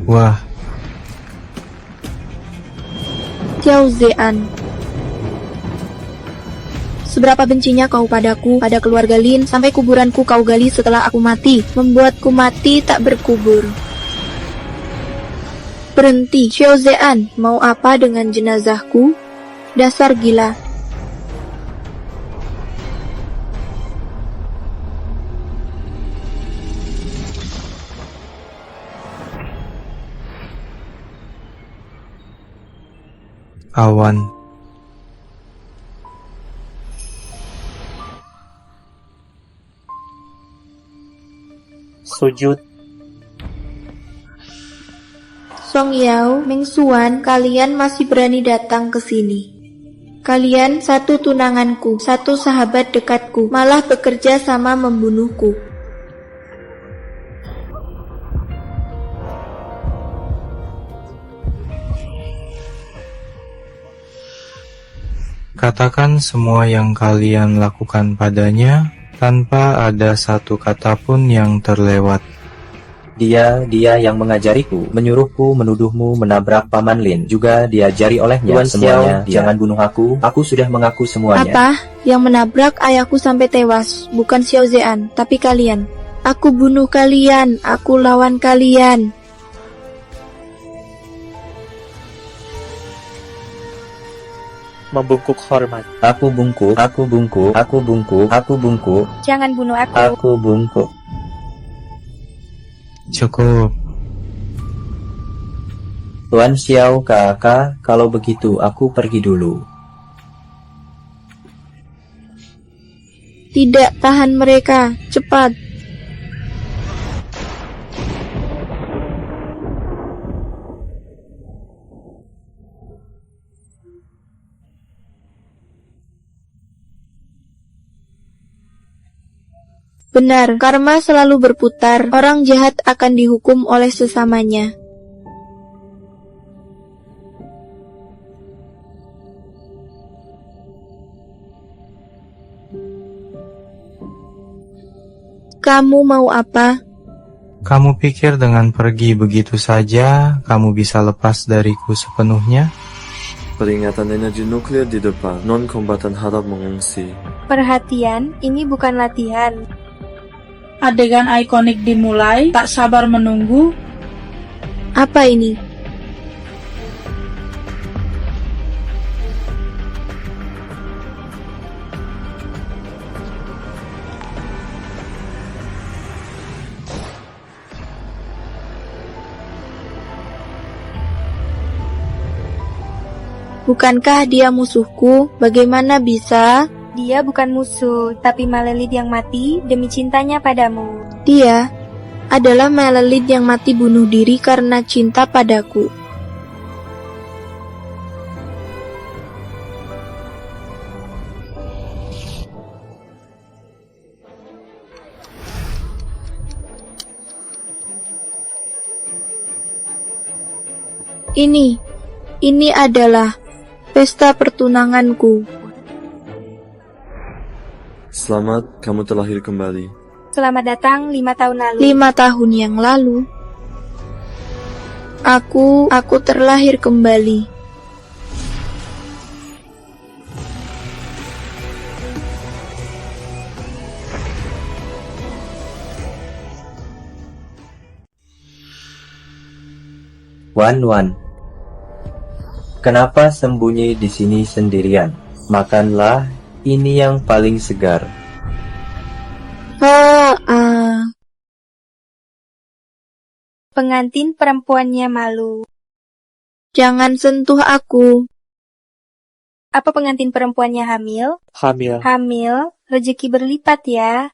Wah, Xiao Zean, seberapa bencinya kau padaku, pada keluarga Lin, sampai kuburanku kau gali setelah aku mati, membuatku mati tak berkubur. Berhenti, Xiao Zean, mau apa dengan jenazahku? Dasar gila. awan. Sujud. Song Yao, Meng Xuan, kalian masih berani datang ke sini. Kalian satu tunanganku, satu sahabat dekatku, malah bekerja sama membunuhku. Katakan semua yang kalian lakukan padanya, tanpa ada satu kata pun yang terlewat. Dia yang mengajariku, menyuruhku, menuduhmu menabrak Paman Lin. Juga diajari olehnya. Tuan Semuanya, Xiao, jangan bunuh aku sudah mengaku semuanya. Apa? Yang menabrak ayahku sampai tewas, bukan Xiao Zean, tapi kalian. Aku bunuh kalian, aku lawan kalian. Membungkuk hormat. Aku bungkuk. Jangan bunuh aku. Aku bungkuk. Cukup. Tuan Xiao, kakak, kalau begitu aku pergi dulu. Tidak, tahan mereka, cepat. Benar, karma selalu berputar, orang jahat akan dihukum oleh sesamanya. Kamu mau apa? Kamu pikir dengan pergi begitu saja, kamu bisa lepas dariku sepenuhnya? Peringatan energi nuklir di depan, non-kombatan harap mengungsi. Perhatian, ini bukan latihan. Adegan ikonik dimulai, tak sabar menunggu. Apa ini? Bukankah dia musuhku? Bagaimana bisa? Dia bukan musuh, tapi Malelit yang mati demi cintanya padamu. Dia adalah Malelit yang mati bunuh diri karena cinta padaku. Ini adalah pesta pertunanganku. Selamat, kamu terlahir kembali. Selamat datang 5 tahun lalu. 5 tahun yang lalu, aku terlahir kembali. Wan, kenapa sembunyi di sini sendirian? Makanlah, ini yang paling segar. Pengantin perempuannya malu. Jangan sentuh aku. Apa pengantin perempuannya hamil? Hamil. Hamil, rezeki berlipat ya.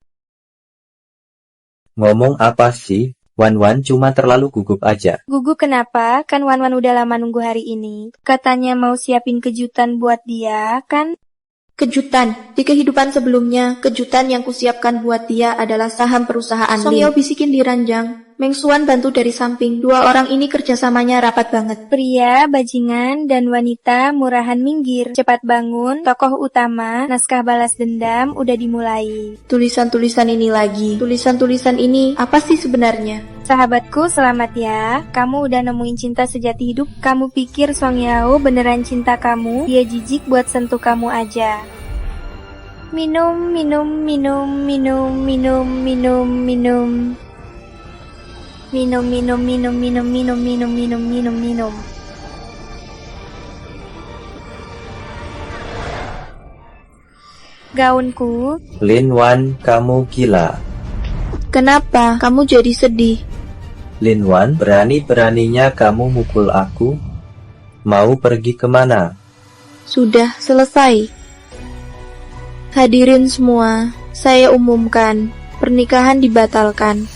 Ngomong apa sih? Wan cuma terlalu gugup aja. Gugup kenapa? Kan Wan udah lama nunggu hari ini. Katanya mau siapin kejutan buat dia, kan? Kejutan. Di kehidupan sebelumnya, kejutan yang kusiapkan buat dia adalah saham perusahaan Song Yao bisikin di ranjang. Meng Xuan bantu dari samping. Dua orang ini kerjasamanya rapat banget. Pria, bajingan, dan wanita murahan minggir. Cepat bangun, tokoh utama, naskah balas dendam udah dimulai. Tulisan-tulisan ini lagi. Tulisan-tulisan ini apa sih sebenarnya? Sahabatku, selamat ya. Kamu udah nemuin cinta sejati hidup. Kamu pikir Song Yao beneran cinta kamu? Dia jijik buat sentuh kamu aja. Minum, minum, minum, minum, minum, minum, minum. Minum, minum, minum, minum, minum, minum, minum, minum, minum. Gaunku. Lin Wan, kamu gila. Kenapa kamu jadi sedih? Lin Wan, berani-beraninya kamu mukul aku? Mau pergi kemana? Sudah selesai. Hadirin semua, saya umumkan, pernikahan dibatalkan.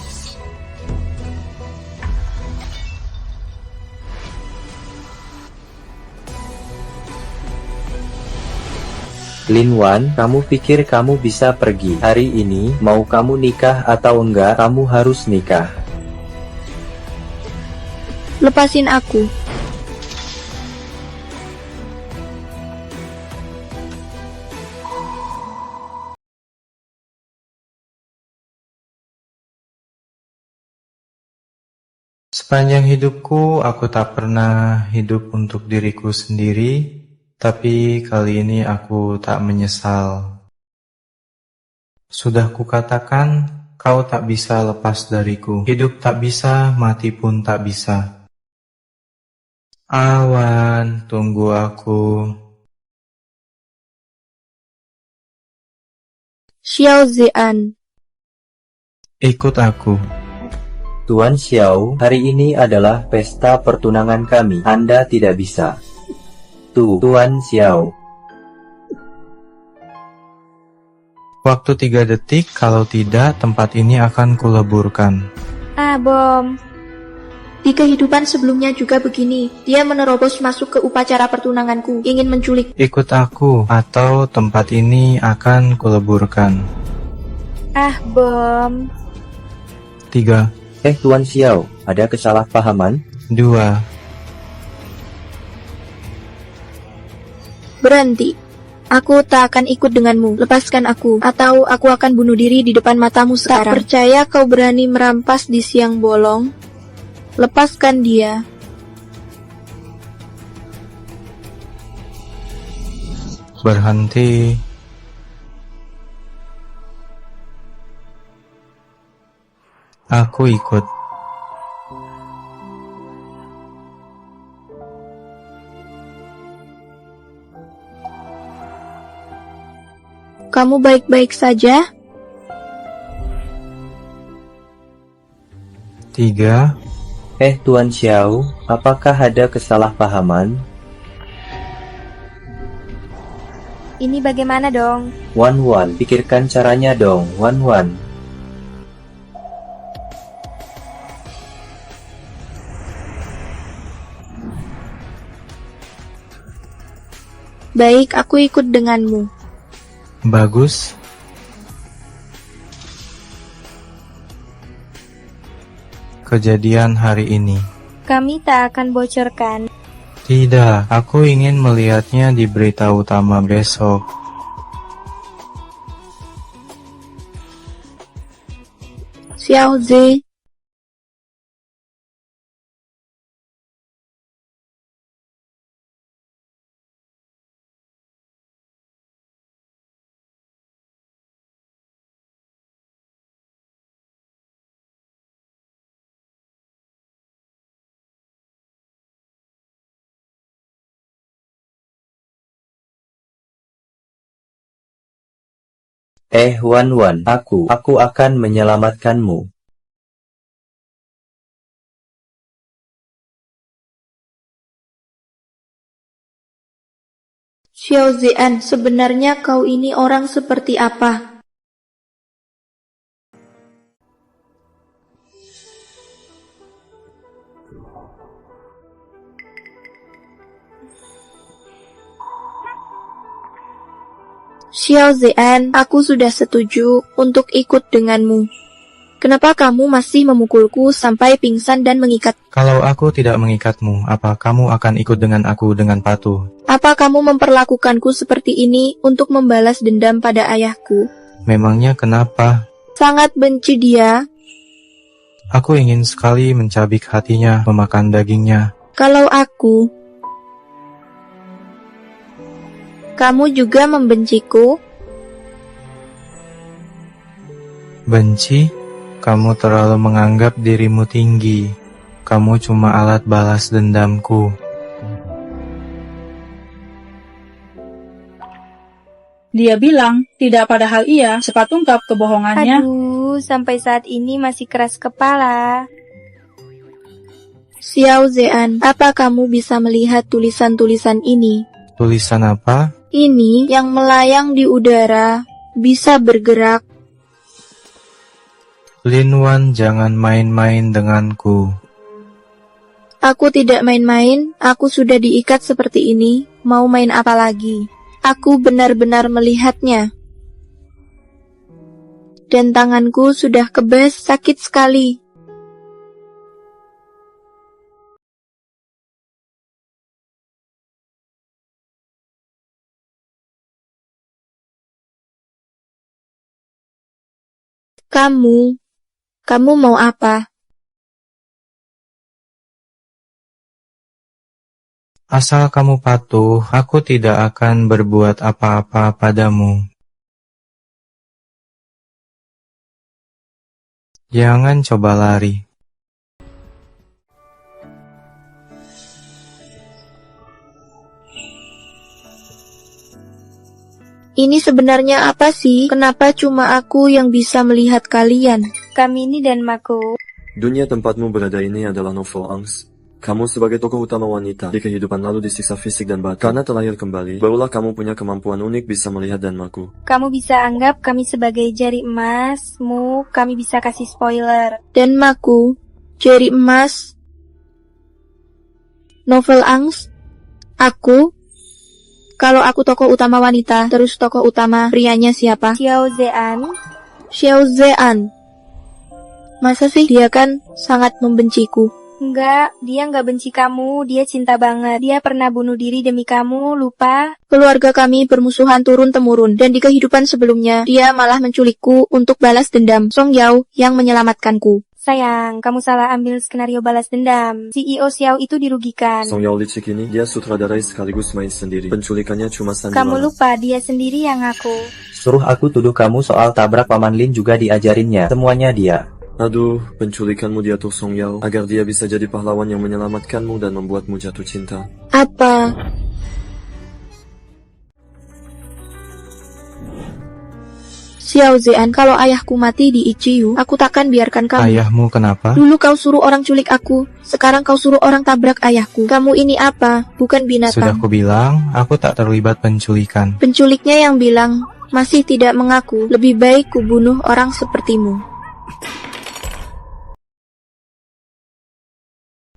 Lin Wan, kamu pikir kamu bisa pergi hari ini? Mau kamu nikah atau enggak, kamu harus nikah. Lepasin aku. Sepanjang hidupku, aku tak pernah hidup untuk diriku sendiri, tapi kali ini aku tak menyesal. Sudah kukatakan, kau tak bisa lepas dariku. Hidup tak bisa, mati pun tak bisa. Awan, tunggu aku. Xiao Zian. Ikut aku. Tuan Xiao, hari ini adalah pesta pertunangan kami. Anda tidak bisa. Tuan Xiao. Waktu 3 detik, kalau tidak, tempat ini akan kuleburkan. Ah, bom. Di kehidupan sebelumnya juga begini. Dia menerobos masuk ke upacara pertunanganku, ingin menculik. Ikut aku, atau tempat ini akan kuleburkan. Ah, bom. 3, Tuan Xiao, ada kesalahpahaman? 2, Berhenti. Aku tak akan ikut denganmu. Lepaskan aku, atau aku akan bunuh diri di depan matamu sekarang. Tak percaya kau berani merampas di siang bolong? Lepaskan dia. berhenti. Aku ikut. Kamu baik-baik saja? 3, Tuan Xiao, apakah ada kesalahpahaman? Ini bagaimana dong? Wan, pikirkan caranya dong, Wan. Baik, aku ikut denganmu. bagus. Kejadian hari ini. Kami tak akan bocorkan. Tidak, aku ingin melihatnya di berita utama besok. Xiao Zi. Wan, aku akan menyelamatkanmu. Xiao Zian, sebenarnya kau ini orang seperti apa? Xiao Zian, aku sudah setuju untuk ikut denganmu. Kenapa kamu masih memukulku sampai pingsan dan mengikat? Kalau aku tidak mengikatmu, apa kamu akan ikut dengan aku dengan patuh? Apa kamu memperlakukanku seperti ini untuk membalas dendam pada ayahku? Memangnya kenapa? Sangat benci dia. Aku ingin sekali mencabik hatinya, memakan dagingnya. Kalau aku, kamu juga membenciku? Benci? Kamu terlalu menganggap dirimu tinggi. Kamu cuma alat balas dendamku. Dia bilang, tidak, padahal ia cepat ungkap kebohongannya. Aduh, sampai saat ini masih keras kepala. Xiao Zean, apa kamu bisa melihat tulisan-tulisan ini? Tulisan apa? Ini yang melayang di udara, bisa bergerak. Lin Wan, jangan main-main denganku. Aku tidak main-main, aku sudah diikat seperti ini, mau main apa lagi? Aku benar-benar melihatnya. Dan tanganku sudah kebas, sakit sekali. Kamu mau apa? Asal kamu patuh, aku tidak akan berbuat apa-apa padamu. Jangan coba lari. Ini sebenarnya apa sih? Kenapa cuma aku yang bisa melihat kalian? Kamini dan Mako. Dunia tempatmu berada ini adalah novel angst. Kamu sebagai tokoh utama wanita di kehidupan lalu disiksa fisik dan batin. Karena terlahir kembali, barulah kamu punya kemampuan unik bisa melihat dan maku. Kamu bisa anggap kami sebagai jari emasmu, kami bisa kasih spoiler. Dan Maku, jari emas, novel angst, aku. Kalau aku tokoh utama wanita, terus tokoh utama prianya siapa? Xiao Zean. Xiao Zean. Masa sih dia kan sangat membenciku? Enggak, dia enggak benci kamu, dia cinta banget. Dia pernah bunuh diri demi kamu, lupa? Keluarga kami bermusuhan turun-temurun, dan di kehidupan sebelumnya, dia malah menculikku untuk balas dendam Song Yao yang menyelamatkanku. Sayang, kamu salah ambil skenario balas dendam. CEO Xiao itu dirugikan. Song Yao licik ini, dia sutradarai sekaligus main sendiri. Penculikannya cuma sandiwara. Kamu lupa, dia sendiri yang ngaku. Suruh aku tuduh kamu soal tabrak Paman Lin juga diajarinnya. Semuanya dia. Aduh, penculikanmu diatur Song Yao agar dia bisa jadi pahlawan yang menyelamatkanmu dan membuatmu jatuh cinta. Apa? Xiao Zean, kalau ayahku mati di Ichiyu, aku takkan biarkan kamu. Ayahmu kenapa? Dulu kau suruh orang culik aku, sekarang kau suruh orang tabrak ayahku. Kamu ini apa? Bukan binatang. Sudah kubilang, aku tak terlibat penculikan. Penculiknya yang bilang, masih tidak mengaku, lebih baik kubunuh orang sepertimu.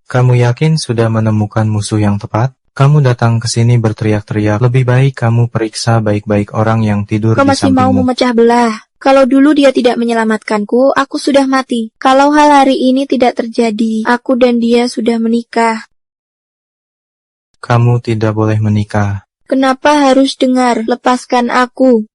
Kamu yakin sudah menemukan musuh yang tepat? Kamu datang ke sini berteriak-teriak, lebih baik kamu periksa baik-baik orang yang tidur Kau di masih mau sampingmu. memecah belah. Kalau dulu dia tidak menyelamatkanku, aku sudah mati. Kalau hal hari ini tidak terjadi, aku dan dia sudah menikah. Kamu tidak boleh menikah. Kenapa harus dengar? Lepaskan aku.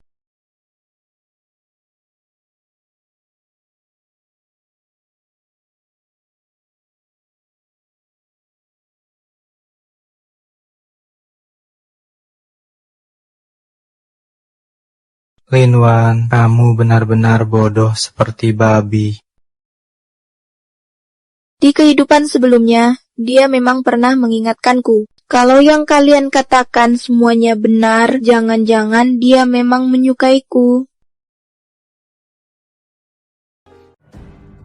Lin Wan, kamu benar-benar bodoh seperti babi. Di kehidupan sebelumnya, dia memang pernah mengingatkanku. Kalau yang kalian katakan semuanya benar, jangan-jangan dia memang menyukaiku.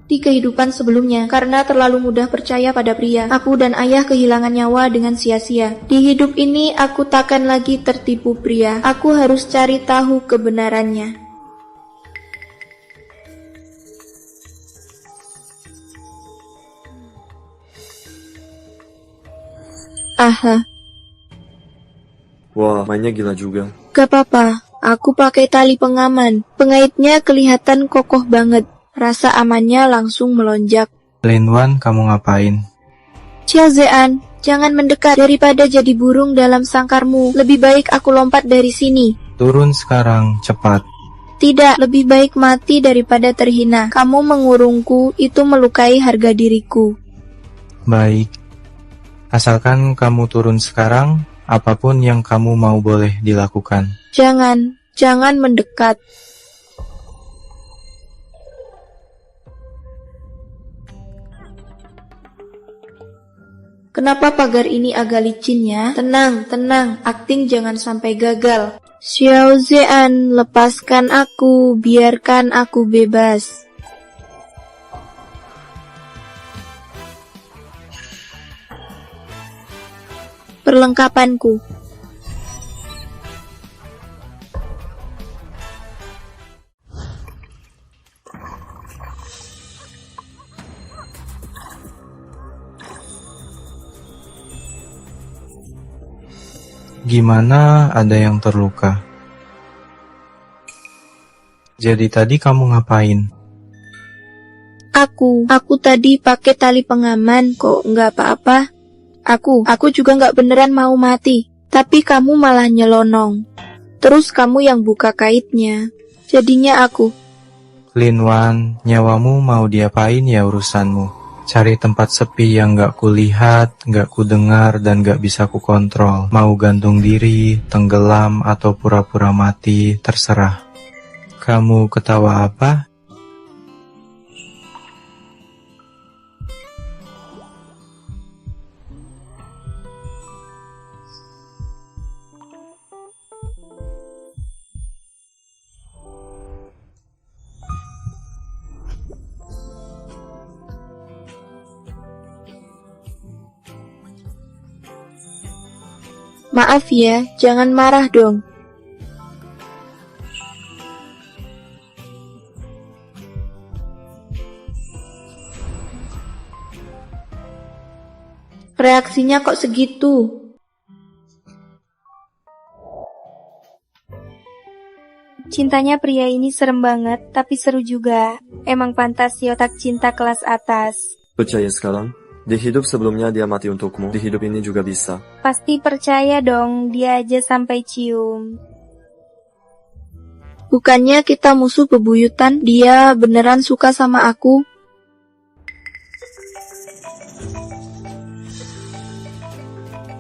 Di kehidupan sebelumnya, karena terlalu mudah percaya pada pria, aku dan ayah kehilangan nyawa dengan sia-sia. Di hidup ini, aku takkan lagi tertipu pria. Aku harus cari tahu kebenarannya. Aha, Wah, mainnya gila juga. gak apa-apa. Aku pakai tali pengaman. Pengaitnya kelihatan kokoh banget. Rasa amannya langsung melonjak. Linwan, kamu ngapain? Xiao Zean, jangan mendekat. Daripada jadi burung dalam sangkarmu, lebih baik aku lompat dari sini. Turun sekarang, cepat. Tidak, lebih baik mati daripada terhina. Kamu mengurungku, itu melukai harga diriku. Baik. Asalkan kamu turun sekarang, apapun yang kamu mau boleh dilakukan. Jangan mendekat. Kenapa pagar ini agak licin ya? Tenang, akting jangan sampai gagal. Xiao Zean, lepaskan aku, biarkan aku bebas. Perlengkapanku. Gimana, ada yang terluka? Jadi tadi kamu ngapain? Aku tadi pakai tali pengaman, kok nggak apa-apa. Aku juga nggak beneran mau mati, tapi kamu malah nyelonong. Terus kamu yang buka kaitnya, jadinya aku. Linwan, nyawamu mau diapain ya urusanmu? Cari tempat sepi yang gak kulihat, gak kudengar, dan gak bisa kukontrol. Mau gantung diri, tenggelam, atau pura-pura mati, terserah. Kamu ketawa apa? Maaf ya, jangan marah dong. Reaksinya kok segitu? Cintanya pria ini serem banget, tapi seru juga. Emang pantas si otak cinta kelas atas. Percaya sekarang? Di hidup sebelumnya dia mati untukmu, di hidup ini juga bisa. Pasti percaya dong, dia aja sampai cium. Bukannya kita musuh bebuyutan, dia beneran suka sama aku.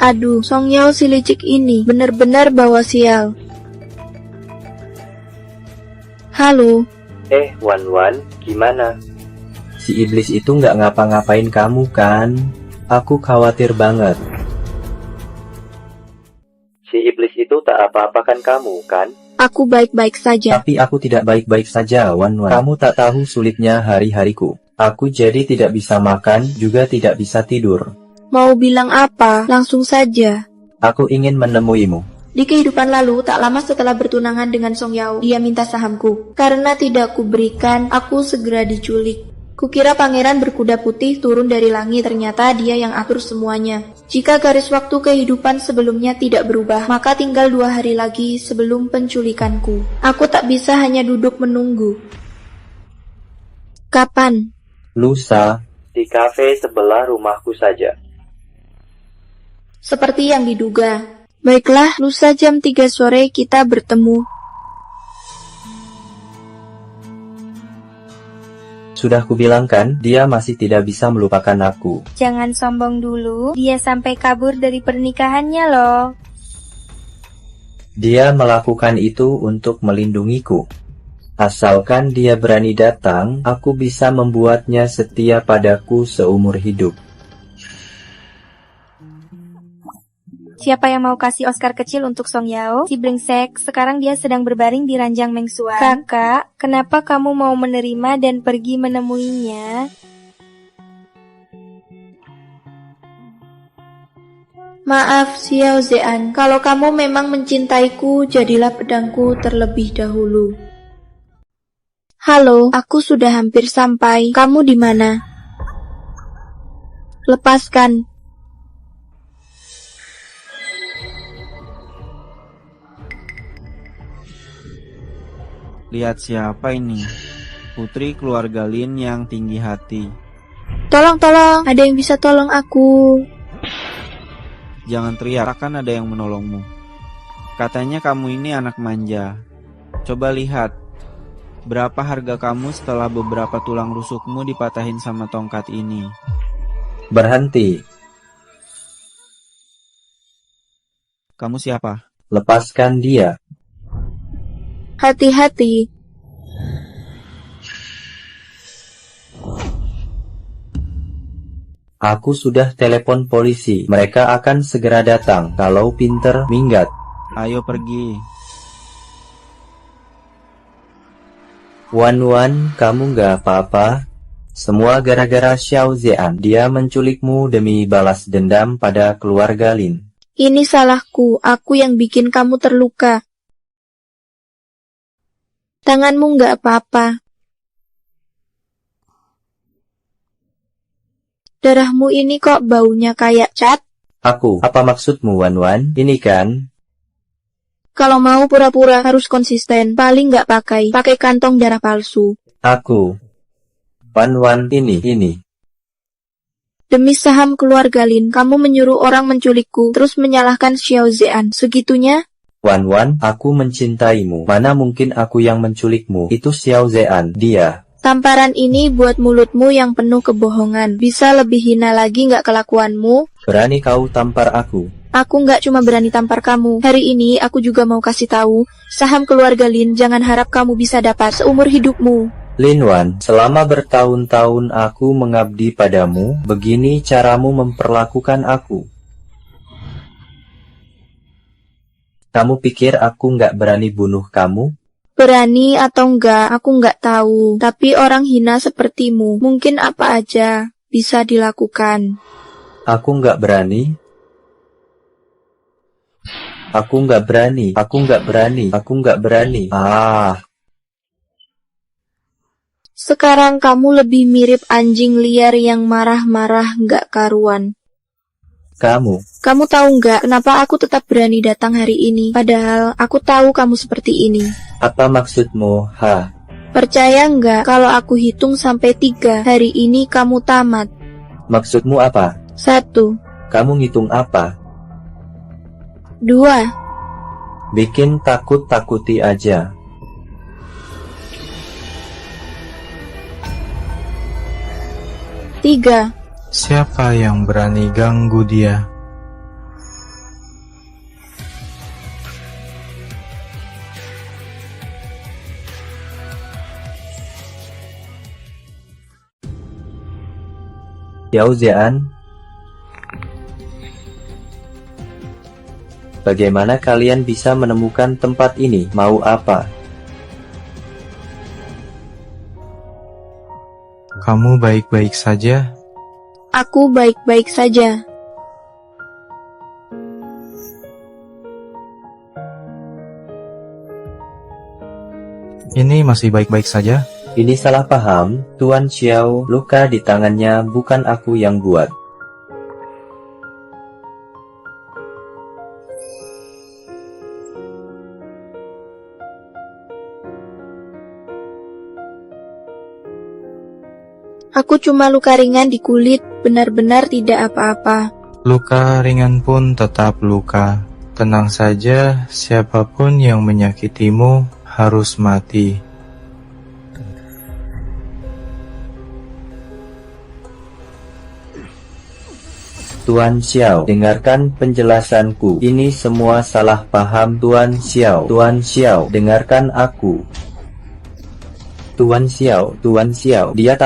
Aduh, Song Yao si licik ini bener-bener bawa sial. Halo. Wan, gimana? Si iblis itu nggak ngapa-ngapain kamu kan? Aku khawatir banget. Si iblis itu tak apa-apakan kamu kan? Aku baik-baik saja. Tapi aku tidak baik-baik saja, Wan. Kamu tak tahu sulitnya hari-hariku. Aku jadi tidak bisa makan, juga tidak bisa tidur. Mau bilang apa? Langsung saja. Aku ingin menemuimu. Di kehidupan lalu, tak lama setelah bertunangan dengan Song Yao, dia minta sahamku. Karena tidak kuberikan, aku segera diculik. Kukira pangeran berkuda putih turun dari langit, ternyata dia yang atur semuanya. Jika garis waktu kehidupan sebelumnya tidak berubah, maka tinggal 2 hari lagi sebelum penculikanku. Aku tak bisa hanya duduk menunggu. Kapan? Lusa, di kafe sebelah rumahku saja. Seperti yang diduga. Baiklah, lusa jam 3 sore kita bertemu. Sudah kubilang kan, dia masih tidak bisa melupakan aku. Jangan sombong dulu, dia sampai kabur dari pernikahannya loh. Dia melakukan itu untuk melindungiku. Asalkan dia berani datang, aku bisa membuatnya setia padaku seumur hidup. Siapa yang mau kasih Oscar kecil untuk Song Yao? Si brengsek, sekarang dia sedang berbaring di ranjang Meng Xuan. Kakak, kenapa kamu mau menerima dan pergi menemuinya? Maaf, Xiao Zean. Kalau kamu memang mencintaiku, jadilah pedangku terlebih dahulu. Halo, aku sudah hampir sampai. Kamu di mana? Lepaskan. Lihat siapa ini. putri keluarga Lin yang tinggi hati. Tolong, ada yang bisa tolong aku. Jangan teriak, akan ada yang menolongmu. Katanya kamu ini anak manja. Coba lihat, berapa harga kamu setelah beberapa tulang rusukmu dipatahin sama tongkat ini? Berhenti. Kamu siapa? Lepaskan dia. Hati-hati. Aku sudah telepon polisi. Mereka akan segera datang. Kalau pinter, minggat. Ayo pergi. Wan, kamu gak apa-apa? Semua gara-gara Xiao Zean. Dia menculikmu demi balas dendam pada keluarga Lin. Ini salahku, aku yang bikin kamu terluka. Tanganmu nggak apa-apa. Darahmu ini kok baunya kayak cat? Aku, apa maksudmu Wan? Ini kan? Kalau mau pura-pura harus konsisten, paling nggak pakai kantong darah palsu. Aku. Wan, ini. Demi saham keluarga Lin, kamu menyuruh orang menculikku, terus menyalahkan Xiao Zean. Segitunya? Wan, aku mencintaimu. Mana mungkin aku yang menculikmu? Itu Xiao Zean, dia. Tamparan ini buat mulutmu yang penuh kebohongan. Bisa lebih hina lagi nggak kelakuanmu? Berani kau tampar aku? Aku nggak cuma berani tampar kamu. Hari ini aku juga mau kasih tahu, saham keluarga Lin jangan harap kamu bisa dapat seumur hidupmu. Lin Wan, selama bertahun-tahun aku mengabdi padamu, begini caramu memperlakukan aku. Kamu pikir aku nggak berani bunuh kamu? Berani atau enggak, aku nggak tahu. Tapi orang hina sepertimu, mungkin apa aja bisa dilakukan. Aku nggak berani. Aku nggak berani. Sekarang kamu lebih mirip anjing liar yang marah-marah nggak karuan. Kamu tahu nggak kenapa aku tetap berani datang hari ini? Padahal aku tahu kamu seperti ini. Apa maksudmu, Percaya nggak kalau aku hitung sampai 3, hari ini kamu tamat. Maksudmu apa? 1, Kamu ngitung apa? 2, Bikin takut-takuti aja. 3. Siapa yang berani ganggu dia? Xiao Zean, bagaimana kalian bisa menemukan tempat ini? Mau apa? Kamu baik-baik saja? Aku baik-baik saja. Ini masih baik-baik saja? Ini salah paham, Tuan Xiao, luka di tangannya bukan aku yang buat. Aku cuma luka ringan di kulit, benar-benar tidak apa-apa. Luka ringan pun tetap luka. Tenang saja, siapapun yang menyakitimu harus mati. Tuan Xiao, dengarkan penjelasanku. Ini semua salah paham Tuan Xiao. Tuan Xiao, dengarkan aku. Tuan Xiao, dia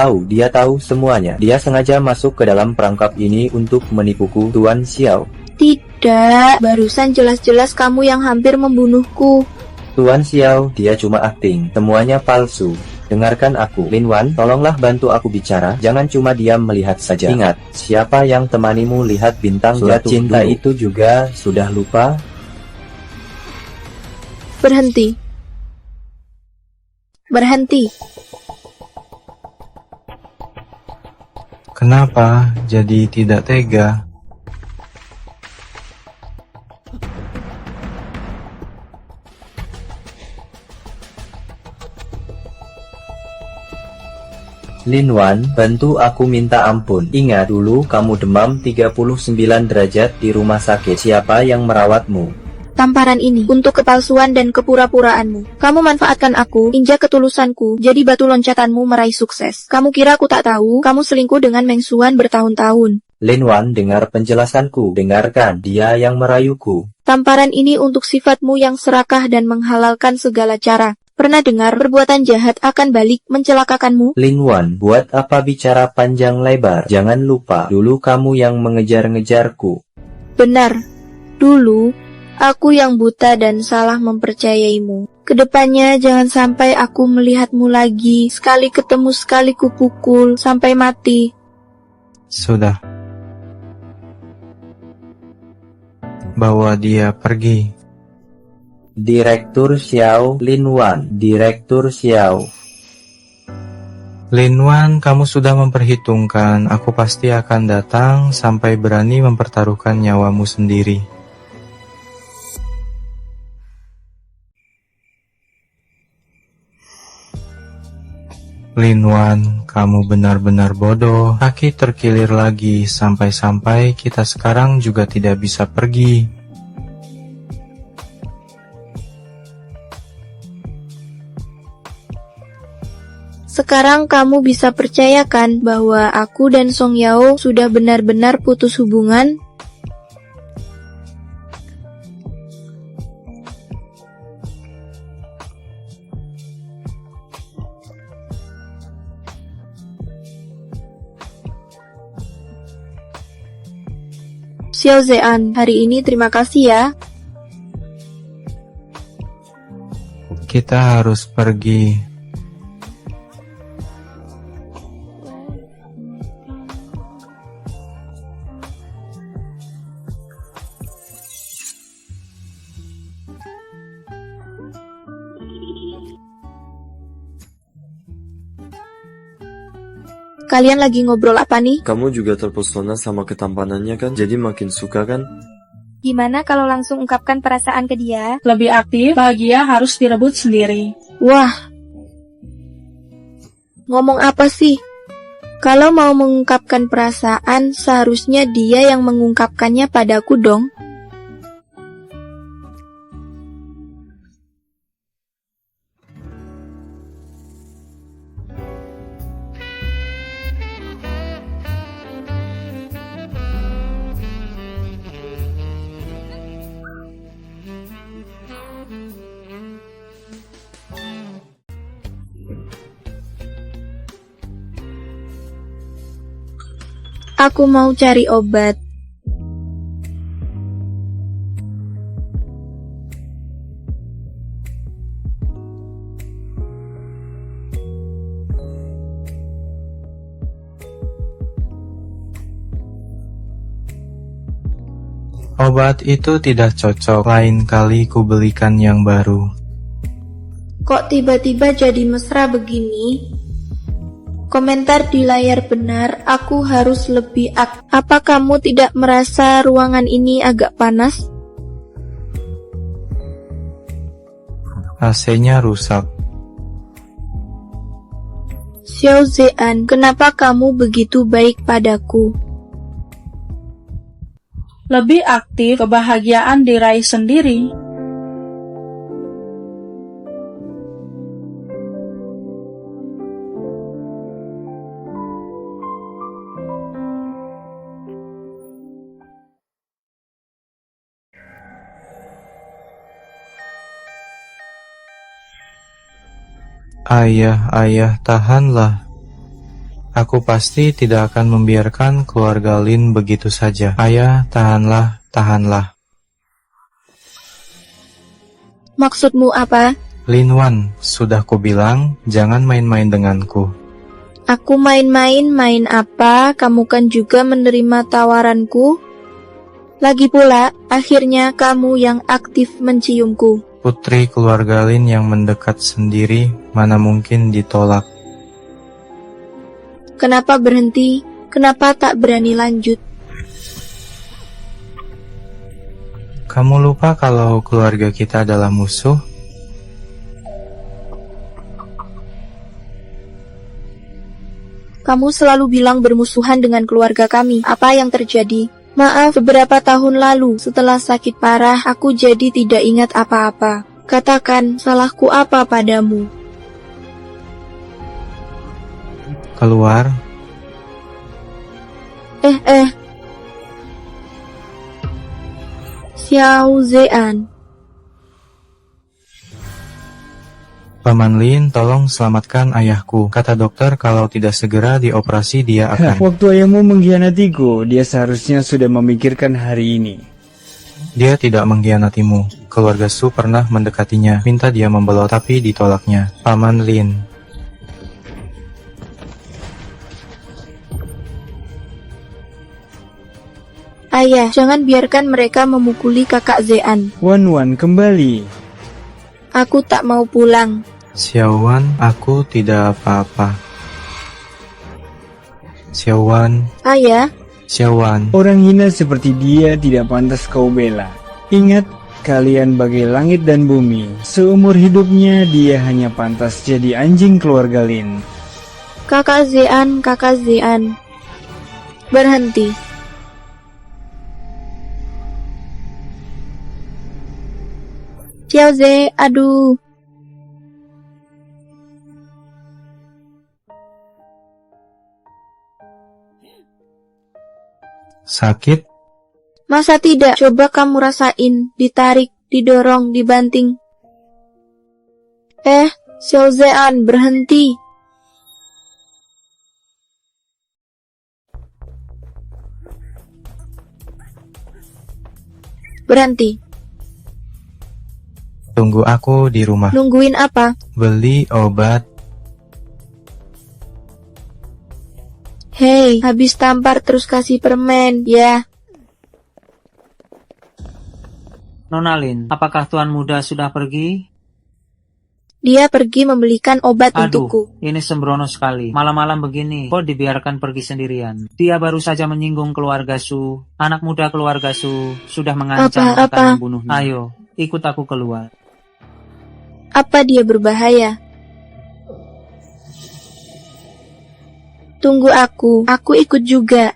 tahu semuanya. Dia sengaja masuk ke dalam perangkap ini untuk menipuku, Tuan Xiao. Tidak, barusan jelas-jelas kamu yang hampir membunuhku. Tuan Xiao, dia cuma akting. Semuanya palsu. Dengarkan aku. Lin Wan, tolonglah bantu aku bicara. Jangan cuma diam melihat saja. Ingat, siapa yang temanimu lihat bintang jatuh cinta dulu. Itu juga sudah lupa? Berhenti. Kenapa jadi tidak tega? Lin Wan, bantu aku minta ampun. Ingat dulu kamu demam 39 derajat di rumah sakit. Siapa yang merawatmu? Tamparan ini untuk kepalsuan dan kepura-puraanmu. Kamu manfaatkan aku, injak ketulusanku, jadi batu loncatanmu meraih sukses. Kamu kira aku tak tahu, kamu selingkuh dengan Meng Xuan bertahun-tahun. Lin Wan, dengar penjelasanku. Dengarkan, dia yang merayuku. Tamparan ini untuk sifatmu yang serakah dan menghalalkan segala cara. Pernah dengar perbuatan jahat akan balik mencelakakanmu? Lin Wan, buat apa bicara panjang lebar? Jangan lupa, dulu kamu yang mengejar-ngejarku. Benar. Dulu, aku yang buta dan salah mempercayaimu. Kedepannya jangan sampai aku melihatmu lagi. Sekali ketemu sekali kupukul sampai mati. Sudah. Bawa dia pergi. Direktur Xiao, Lin Wan. Direktur Xiao. Lin Wan, kamu sudah memperhitungkan, aku pasti akan datang sampai berani mempertaruhkan nyawamu sendiri. Lin Wan, kamu benar-benar bodoh. Kaki terkilir lagi, sampai-sampai kita sekarang juga tidak bisa pergi. Sekarang kamu bisa percayakan bahwa aku dan Song Yao sudah benar-benar putus hubungan? Xiao Zean, hari ini terima kasih ya. Kita harus pergi. Kalian lagi ngobrol apa nih? Kamu juga terpesona sama ketampanannya kan? Jadi makin suka kan? Gimana kalau langsung ungkapkan perasaan ke dia? Lebih aktif, bahagia harus direbut sendiri. Wah, ngomong apa sih? Kalau mau mengungkapkan perasaan, seharusnya dia yang mengungkapkannya padaku dong. Aku mau cari obat. Obat itu tidak cocok, lain kali ku belikan yang baru. Kok tiba-tiba jadi mesra begini? Komentar di layar benar, aku harus lebih aktif. Apa kamu tidak merasa ruangan ini agak panas? AC-nya rusak. Xiao Zean, kenapa kamu begitu baik padaku? Lebih aktif, kebahagiaan diraih sendiri. Ayah, tahanlah. Aku pasti tidak akan membiarkan keluarga Lin begitu saja. Ayah, tahanlah. Maksudmu apa? Lin Wan, sudah kubilang, jangan main-main denganku. Aku main apa? Kamu kan juga menerima tawaranku? Lagi pula, akhirnya kamu yang aktif menciumku. Putri keluarga Lin yang mendekat sendiri, mana mungkin ditolak. Kenapa berhenti? Kenapa tak berani lanjut? Kamu lupa kalau keluarga kita adalah musuh? Kamu selalu bilang bermusuhan dengan keluarga kami. Apa yang terjadi? Maaf, beberapa tahun lalu, setelah sakit parah, aku jadi tidak ingat apa-apa. Katakan, salahku apa padamu? Keluar. Xiao Zean. Paman Lin, tolong selamatkan ayahku. Kata dokter kalau tidak segera dioperasi dia akan... Waktu ayahmu mengkhianatiku, dia seharusnya sudah memikirkan hari ini. Dia tidak mengkhianatimu. Keluarga Su pernah mendekatinya, minta dia membelot tapi ditolaknya. Paman Lin. Ayah, jangan biarkan mereka memukuli kakak Zean. Wan, kembali. Aku tak mau pulang. Xiaowan, aku tidak apa-apa. Xiaowan, Ayah, Xiaowan. Orang hina seperti dia tidak pantas kau bela. Ingat, kalian bagai langit dan bumi. Seumur hidupnya dia hanya pantas jadi anjing keluarga Lin. kakak Zean. Berhenti. Xiao Ze, aduh. Sakit? Masa tidak? Coba kamu rasain. Ditarik, didorong, dibanting. Xiao Zean, berhenti. Berhenti. Tunggu aku di rumah. Nungguin apa? Beli obat. Hei, habis tampar terus kasih permen, ya. Nona Lin, apakah tuan muda sudah pergi? Dia pergi membelikan obat untukku. Ini sembrono sekali. Malam-malam begini, kok dibiarkan pergi sendirian? Dia baru saja menyinggung keluarga Su. Anak muda keluarga Su sudah mengancam akan membunuhnya. Ayo, ikut aku keluar. Apa dia berbahaya? Tunggu aku ikut juga.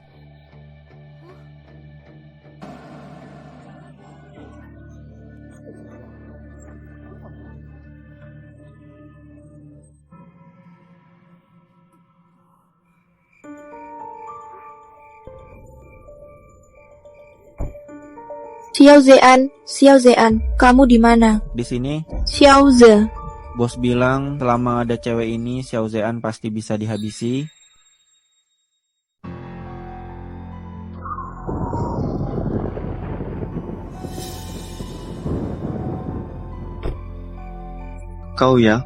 Xiao Zean, kamu di mana? Di sini, Xiao Ze. bos bilang selama ada cewek ini, Xiao Zean pasti bisa dihabisi. Kau ya?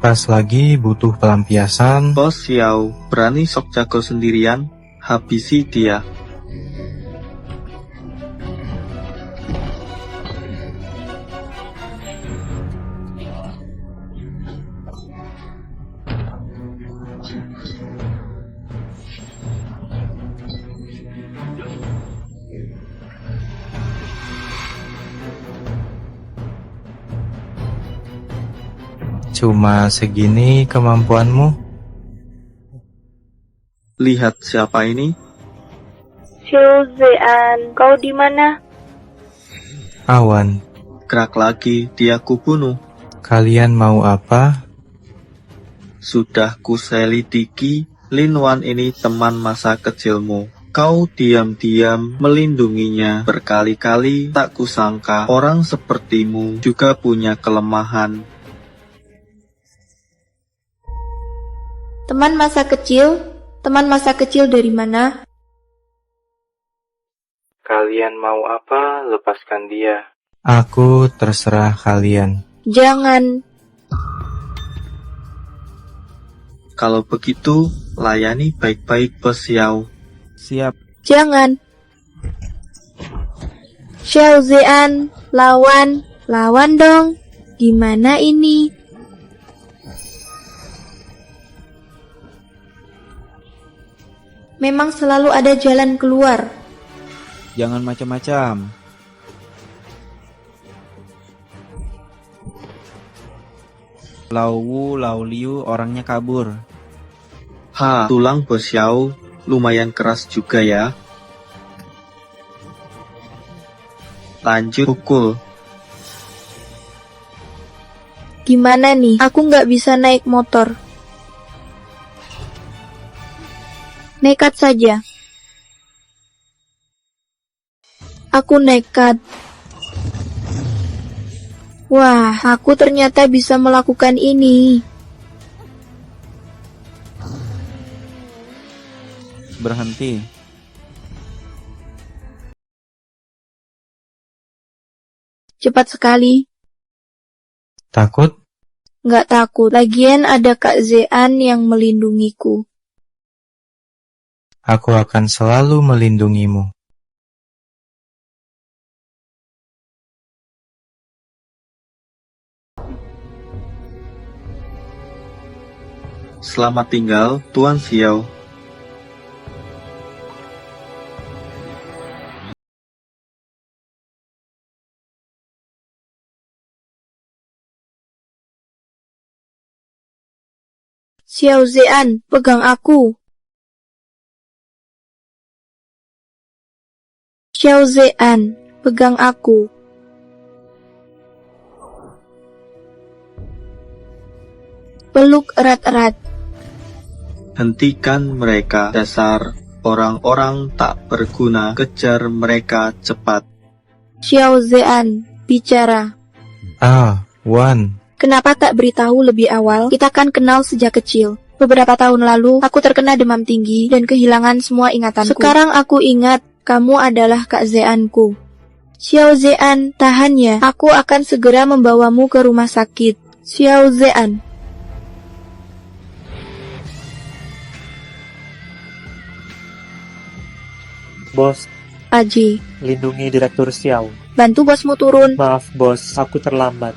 Pas lagi butuh pelampiasan. Bos Xiao, berani sok jago sendirian? Habisi dia. Cuma segini kemampuanmu? Lihat siapa ini? Xiao Zean, kau di mana? Awan. Gerak lagi, dia kubunuh. Kalian mau apa? Sudah kuselidiki, Lin Wan ini teman masa kecilmu. Kau diam-diam melindunginya berkali-kali. Tak kusangka orang sepertimu juga punya kelemahan. Teman masa kecil? Teman masa kecil dari mana? Kalian mau apa? Lepaskan dia. Aku terserah kalian. Jangan. Kalau begitu, layani baik-baik Bos Xiao. Siap. Jangan. Xiao Zean, lawan dong. Gimana ini? Memang selalu ada jalan keluar. Jangan macam-macam. Lau Wu, Lau Liu orangnya kabur. Tulang Bos Xiao lumayan keras juga ya. Lanjut pukul. Gimana nih? Aku nggak bisa naik motor. Nekat saja. Aku nekat. Wah, aku ternyata bisa melakukan ini. Berhenti. Cepat sekali. Takut? Nggak takut. Lagian ada Kak Zean yang melindungiku. Aku akan selalu melindungimu. Selamat tinggal, Tuan Xiao. Xiao Zean, pegang aku. Xiao Zean, pegang aku. Peluk erat-erat. Hentikan mereka, dasar orang-orang tak berguna. Kejar mereka cepat. Xiao Zean, bicara. Wan. Kenapa tak beritahu lebih awal? Kita kan kenal sejak kecil. Beberapa tahun lalu, aku terkena demam tinggi dan kehilangan semua ingatanku. Sekarang aku ingat, kamu adalah Kak Zeanku. Xiao Zean, tahan ya. Aku akan segera membawamu ke rumah sakit. Xiao Zean. Bos, Aji, lindungi Direktur Xiao. bantu bosmu turun. Maaf bos, aku terlambat.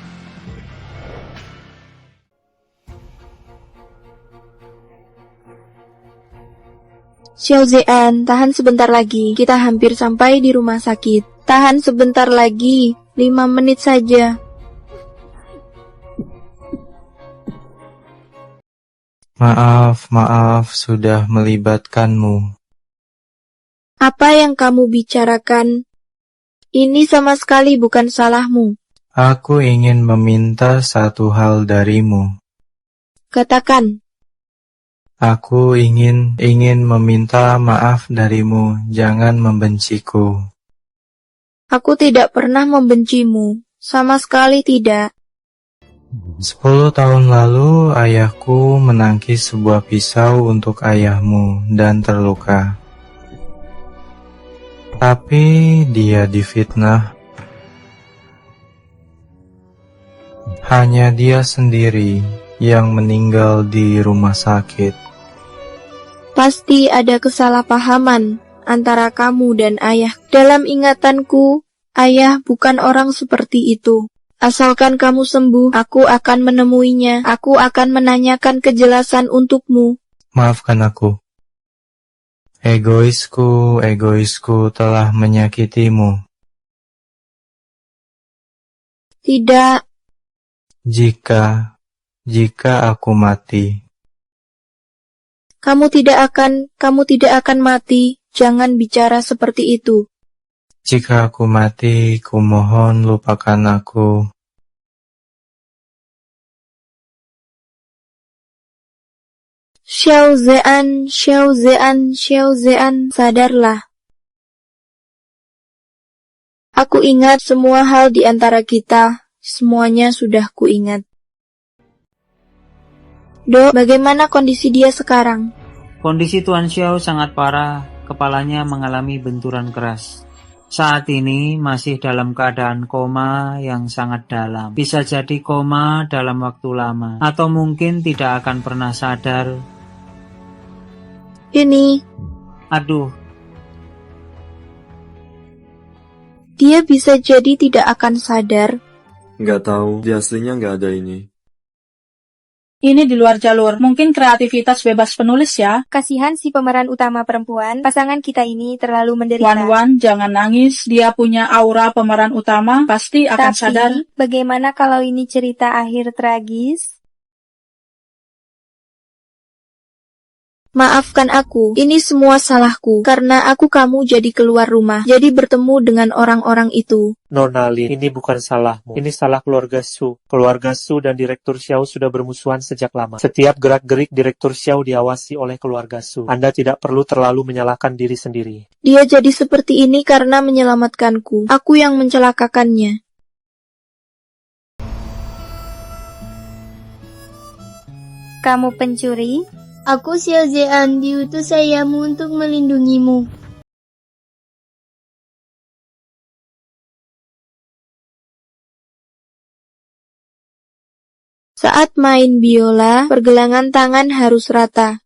Xiao Zean, tahan sebentar lagi. Kita hampir sampai di rumah sakit. Tahan sebentar lagi. 5 menit saja. Maaf, sudah melibatkanmu. Apa yang kamu bicarakan? Ini sama sekali bukan salahmu. Aku ingin meminta satu hal darimu. Katakan. Aku ingin meminta maaf darimu. Jangan membenciku. Aku tidak pernah membencimu. Sama sekali tidak. 10 tahun lalu ayahku menangkis sebuah pisau untuk ayahmu dan terluka. Tapi dia difitnah. Hanya dia sendiri yang meninggal di rumah sakit. Pasti ada kesalahpahaman antara kamu dan ayah. Dalam ingatanku, ayah bukan orang seperti itu. Asalkan kamu sembuh, aku akan menemuinya. Aku akan menanyakan kejelasan untukmu. Maafkan aku. Egoisku telah menyakitimu. Tidak. Jika aku mati. Kamu tidak akan mati. Jangan bicara seperti itu. Jika aku mati, kumohon lupakan aku. Xiao Zean, sadarlah. Aku ingat semua hal di antara kita. Semuanya sudah kuingat. Dok, bagaimana kondisi dia sekarang? Kondisi Tuan Xiao sangat parah, kepalanya mengalami benturan keras. Saat ini masih dalam keadaan koma yang sangat dalam. Bisa jadi koma dalam waktu lama, atau mungkin tidak akan pernah sadar. Ini. Aduh. Dia bisa jadi tidak akan sadar. Nggak tahu, di aslinya nggak ada ini. Ini di luar jalur, mungkin kreativitas bebas penulis ya. Kasihan si pemeran utama perempuan, pasangan kita ini terlalu menderita. Wan, jangan nangis, dia punya aura pemeran utama, pasti akan sadar. Tapi, bagaimana kalau ini cerita akhir tragis? Maafkan aku, ini semua salahku, karena kamu jadi keluar rumah, jadi bertemu dengan orang-orang itu. Nona Lin, ini bukan salahmu. Ini salah keluarga Su. Keluarga Su dan Direktur Xiao sudah bermusuhan sejak lama. Setiap gerak-gerik Direktur Xiao diawasi oleh keluarga Su. Anda tidak perlu terlalu menyalahkan diri sendiri. Dia jadi seperti ini karena menyelamatkanku. Aku yang mencelakakannya. Kamu pencuri? Aku Xiao Zean, diutus ayahmu untuk melindungimu. Saat main biola, pergelangan tangan harus rata.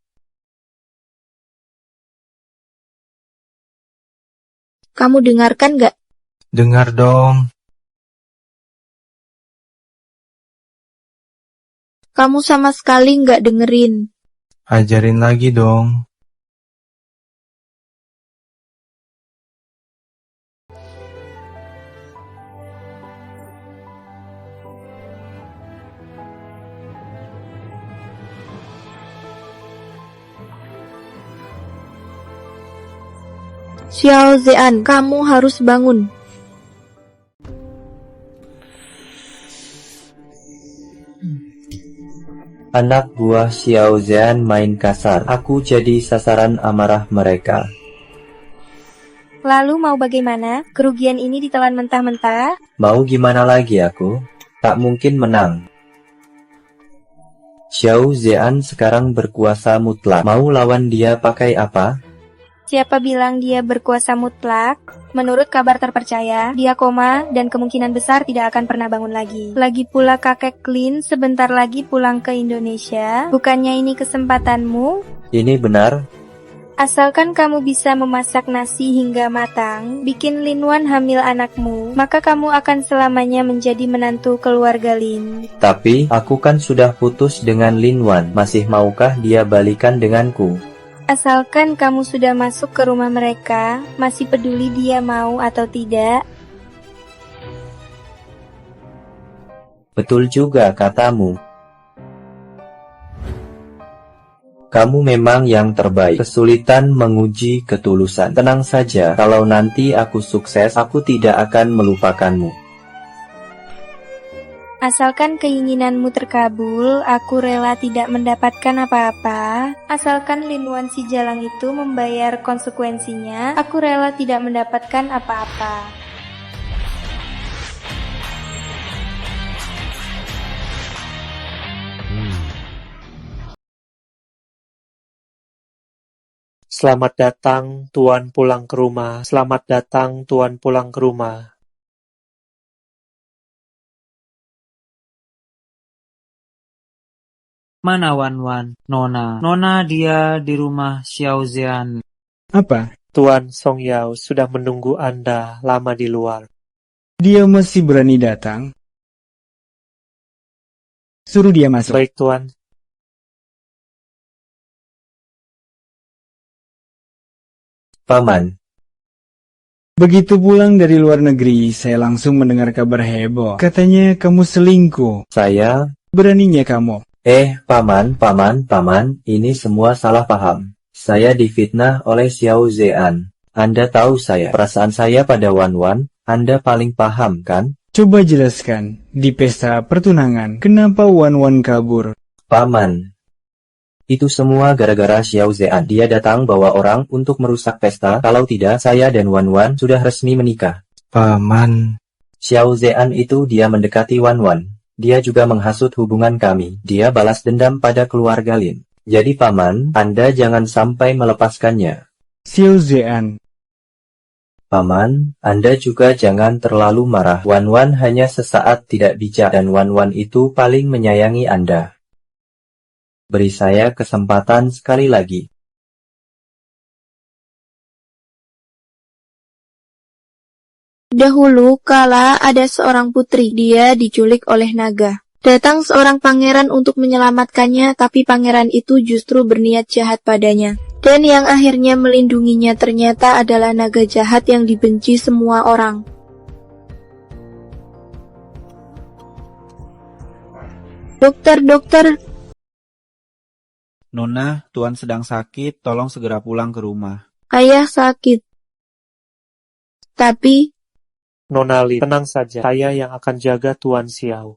Kamu dengarkan gak? Dengar dong. Kamu sama sekali nggak dengerin. Ajarin lagi dong. Xiao Zean, kamu harus bangun. Anak buah Xiao Zean main kasar. Aku jadi sasaran amarah mereka. Lalu mau bagaimana? Kerugian ini ditelan mentah-mentah? Mau gimana lagi aku? Tak mungkin menang. Xiao Zean sekarang berkuasa mutlak. Mau lawan dia pakai apa? Siapa bilang dia berkuasa mutlak? Menurut kabar terpercaya, dia koma dan kemungkinan besar tidak akan pernah bangun lagi. Lagi pula kakek Lin sebentar lagi pulang ke Indonesia. Bukannya ini kesempatanmu? Ini benar? Asalkan kamu bisa memasak nasi hingga matang, bikin Lin Wan hamil anakmu, maka kamu akan selamanya menjadi menantu keluarga Lin. Tapi, aku kan sudah putus dengan Lin Wan. Masih maukah dia balikan denganku? Asalkan kamu sudah masuk ke rumah mereka, masih peduli dia mau atau tidak? Betul juga katamu. Kamu memang yang terbaik. Kesulitan menguji ketulusan. Tenang saja, kalau nanti aku sukses, aku tidak akan melupakanmu. Asalkan keinginanmu terkabul, aku rela tidak mendapatkan apa-apa. Asalkan Lin Wan si jalang itu membayar konsekuensinya, aku rela tidak mendapatkan apa-apa. Selamat datang, Tuan pulang ke rumah. Selamat datang, Tuan pulang ke rumah. Mana Wan-Wan? Nona dia di rumah Xiao Zean. Apa? Tuan Song Yao sudah menunggu Anda lama di luar. Dia masih berani datang? Suruh dia masuk. Baik, Tuan. Paman. Begitu pulang dari luar negeri, saya langsung mendengar kabar heboh. Katanya kamu selingkuh. Saya? Beraninya kamu. Paman, ini semua salah paham. Saya difitnah oleh Xiao Zean. Anda tahu perasaan saya pada Wan-Wan, Anda paling paham kan? Coba jelaskan, di pesta pertunangan, kenapa Wan-Wan kabur? Paman, itu semua gara-gara Xiao Zean. Dia datang bawa orang untuk merusak pesta, kalau tidak saya dan Wan-Wan sudah resmi menikah. Paman. Xiao Zean itu dia mendekati Wan-Wan. Dia juga menghasut hubungan kami. Dia balas dendam pada keluarga Lin. Jadi Paman, Anda jangan sampai melepaskannya. Xiao Zean. Paman, Anda juga jangan terlalu marah. Wan-Wan hanya sesaat tidak bijak dan Wan-Wan itu paling menyayangi Anda. Beri saya kesempatan sekali lagi. Dahulu kala ada seorang putri, dia diculik oleh naga. Datang seorang pangeran untuk menyelamatkannya, tapi pangeran itu justru berniat jahat padanya. Dan yang akhirnya melindunginya ternyata adalah naga jahat yang dibenci semua orang. Dokter, Nona, Tuan sedang sakit, tolong segera pulang ke rumah. Ayah sakit. Tapi, Nona Lin, tenang saja. Saya yang akan jaga Tuan Xiao.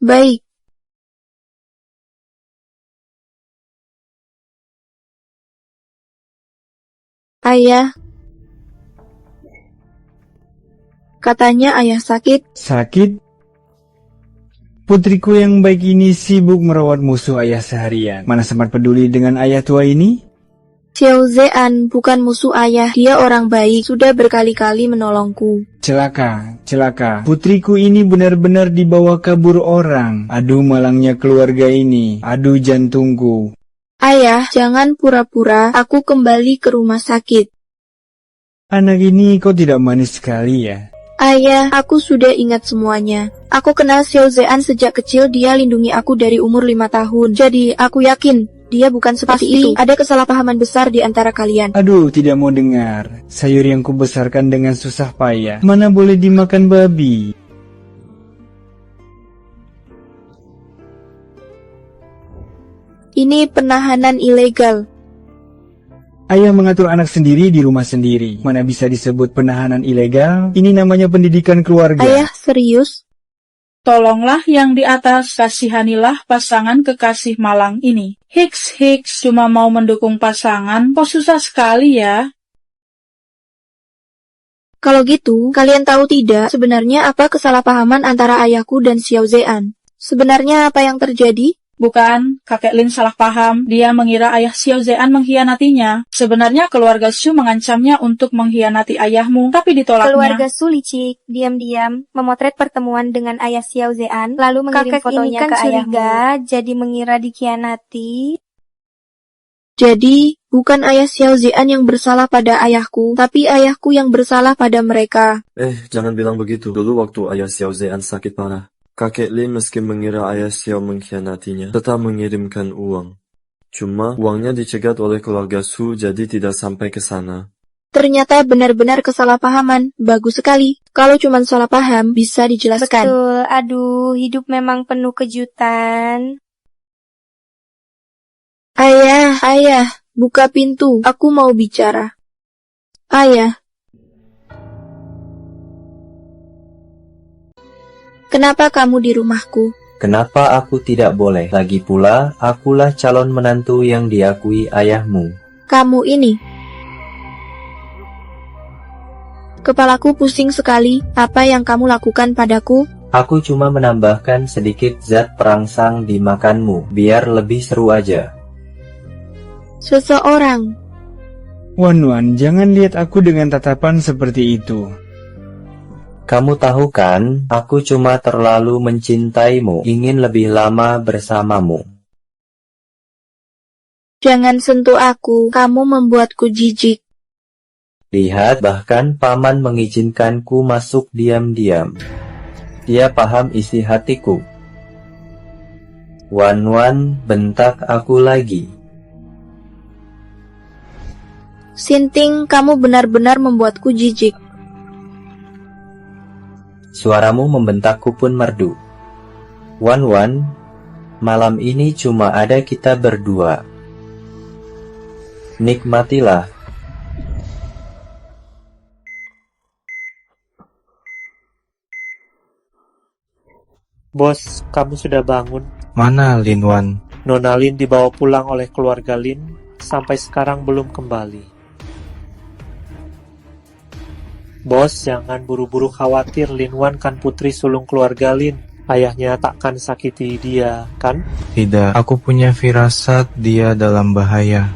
baik. Ayah. Katanya ayah sakit. Sakit? Putriku yang baik ini sibuk merawat musuh ayah seharian. Mana sempat peduli dengan ayah tua ini? Xiao Zean bukan musuh ayah, dia orang baik, sudah berkali-kali menolongku. Celaka, celaka. Putriku ini benar-benar dibawa kabur orang. Aduh malangnya keluarga ini. Aduh jantungku. Ayah, jangan pura-pura, aku kembali ke rumah sakit. Anak ini kok tidak manis sekali ya? Ayah, aku sudah ingat semuanya. Aku kenal Xiao Zean sejak kecil, dia lindungi aku dari umur 5 tahun. Jadi, aku yakin dia bukan seperti itu. Ada kesalahpahaman besar di antara kalian. Aduh, tidak mau dengar. Sayur yang kubesarkan dengan susah payah. Mana boleh dimakan babi? Ini penahanan ilegal. Ayah mengatur anak sendiri di rumah sendiri. Mana bisa disebut penahanan ilegal? Ini namanya pendidikan keluarga. Ayah, serius? Tolonglah yang di atas, kasihanilah pasangan kekasih malang ini. Hiks cuma mau mendukung pasangan, kok susah sekali ya? Kalau gitu, kalian tahu tidak sebenarnya apa kesalahpahaman antara ayahku dan Xiao Zean? Sebenarnya apa yang terjadi? Bukan, kakek Lin salah paham. Dia mengira ayah Xiao Zean mengkhianatinya. Sebenarnya keluarga Su mengancamnya untuk mengkhianati ayahmu, tapi ditolaknya. Keluarga Su licik, diam-diam memotret pertemuan dengan ayah Xiao Zean, lalu mengirim fotonya ke ayahmu. Jadi mengira dikhianati. Jadi, bukan ayah Xiao Zean yang bersalah pada ayahku, tapi ayahku yang bersalah pada mereka. Jangan bilang begitu. Dulu waktu ayah Xiao Zean sakit parah, kakek Lin meski mengira ayah Xiao mengkhianatinya, tetap mengirimkan uang. Cuma, uangnya dicegat oleh keluarga Su, jadi tidak sampai ke sana. Ternyata benar-benar kesalahpahaman. Bagus sekali. Kalau cuma salah paham, bisa dijelaskan. Betul, aduh, hidup memang penuh kejutan. Ayah, buka pintu. Aku mau bicara. Ayah. Kenapa kamu di rumahku? Kenapa aku tidak boleh? Lagi pula, akulah calon menantu yang diakui ayahmu. Kamu ini. Kepalaku pusing sekali. Apa yang kamu lakukan padaku? Aku cuma menambahkan sedikit zat perangsang di makanmu, biar lebih seru aja. Seseorang. Wan, jangan lihat aku dengan tatapan seperti itu. Kamu tahu kan, aku cuma terlalu mencintaimu, ingin lebih lama bersamamu. Jangan sentuh aku, kamu membuatku jijik. Lihat, bahkan paman mengizinkanku masuk diam-diam. Dia paham isi hatiku. Wan, bentak aku lagi. Sinting, kamu benar-benar membuatku jijik. Suaramu membentakku pun merdu. Wan, malam ini cuma ada kita berdua. Nikmatilah. Bos, kamu sudah bangun? Mana Lin Wan? Nona Lin dibawa pulang oleh keluarga Lin, sampai sekarang belum kembali. Bos, jangan buru-buru khawatir, Lin Wan kan putri sulung keluarga Lin. Ayahnya takkan sakiti dia, kan? Tidak, aku punya firasat dia dalam bahaya.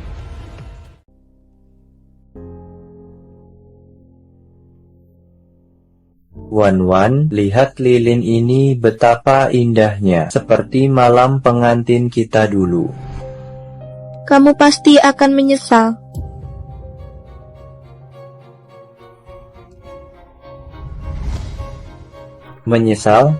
Wan, lihat lilin ini betapa indahnya, seperti malam pengantin kita dulu. Kamu pasti akan menyesal. Menyesal?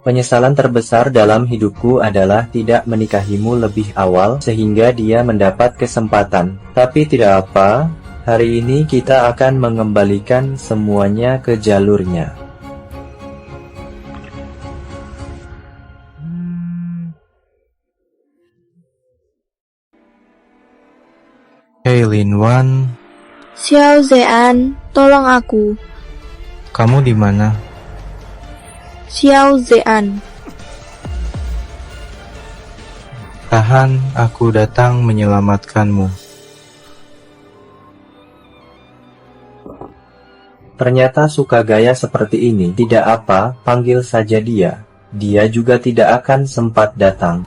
Penyesalan terbesar dalam hidupku adalah tidak menikahimu lebih awal sehingga dia mendapat kesempatan. Tapi tidak apa, hari ini kita akan mengembalikan semuanya ke jalurnya. Hei Lin Wan, Xiao Zean, tolong aku. kamu di mana? Xiao Zean. Tahan, aku datang menyelamatkanmu. Ternyata suka gaya seperti ini. Tidak apa, panggil saja dia. Dia juga tidak akan sempat datang.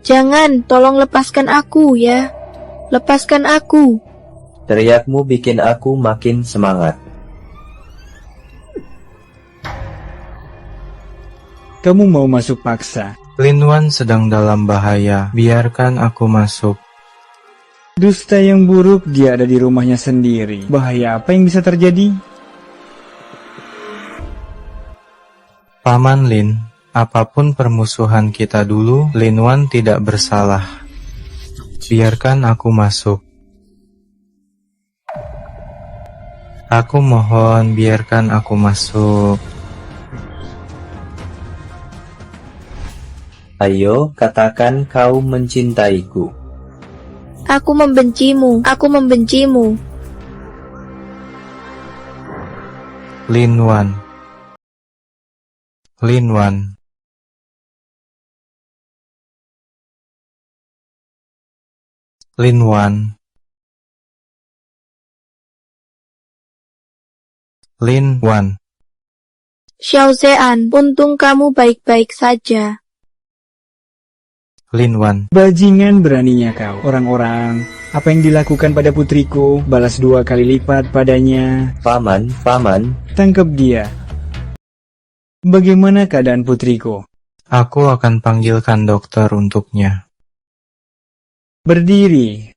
Jangan, tolong lepaskan aku ya. Lepaskan aku. Teriakmu bikin aku makin semangat. Kamu mau masuk paksa. Lin Wan sedang dalam bahaya, biarkan aku masuk. Dusta yang buruk, dia ada di rumahnya sendiri. Bahaya apa yang bisa terjadi? Paman Lin, apapun permusuhan kita dulu, Lin Wan tidak bersalah. Biarkan aku masuk. Aku mohon, biarkan aku masuk. Ayo, katakan kau mencintaiku. Aku membencimu. Aku membencimu. Lin Wan. Lin Wan. Lin Wan. Lin Wan. Xiao Zean, untung kamu baik-baik saja. Lin Wan. Bajingan beraninya kau. Orang-orang, apa yang dilakukan pada putriku, balas 2 kali lipat padanya. Paman, Tangkap dia. Bagaimana keadaan putriku? Aku akan panggilkan dokter untuknya. Berdiri.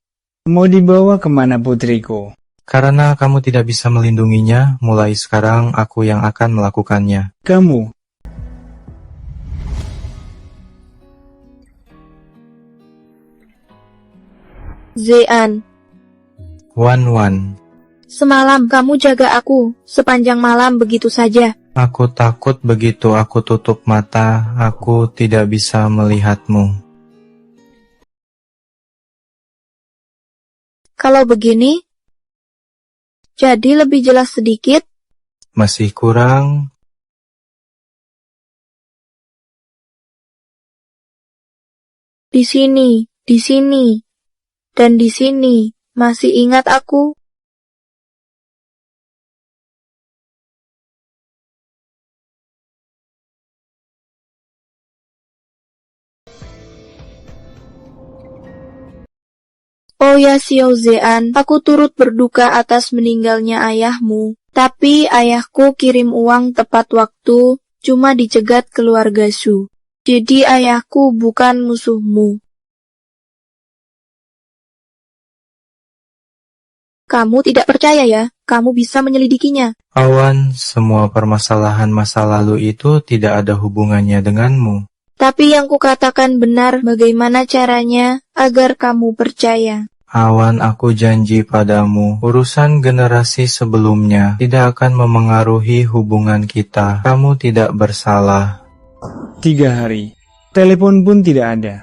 Mau dibawa kemana putriku? Karena kamu tidak bisa melindunginya, mulai sekarang aku yang akan melakukannya. Kamu. Zean, Wan. semalam kamu jaga aku sepanjang malam begitu saja. Aku takut begitu aku tutup mata, aku tidak bisa melihatmu. Kalau begini, jadi lebih jelas sedikit. Masih kurang. Di sini, dan di sini. Masih ingat aku? Oh ya Xiao Zean, aku turut berduka atas meninggalnya ayahmu. Tapi ayahku kirim uang tepat waktu, cuma dicegat keluarga Su. Jadi ayahku bukan musuhmu. Kamu tidak percaya ya? Kamu bisa menyelidikinya. Awan, semua permasalahan masa lalu itu tidak ada hubungannya denganmu. Tapi yang kukatakan benar, bagaimana caranya agar kamu percaya? Awan, aku janji padamu, urusan generasi sebelumnya tidak akan memengaruhi hubungan kita. Kamu tidak bersalah. 3 hari. Telepon pun tidak ada.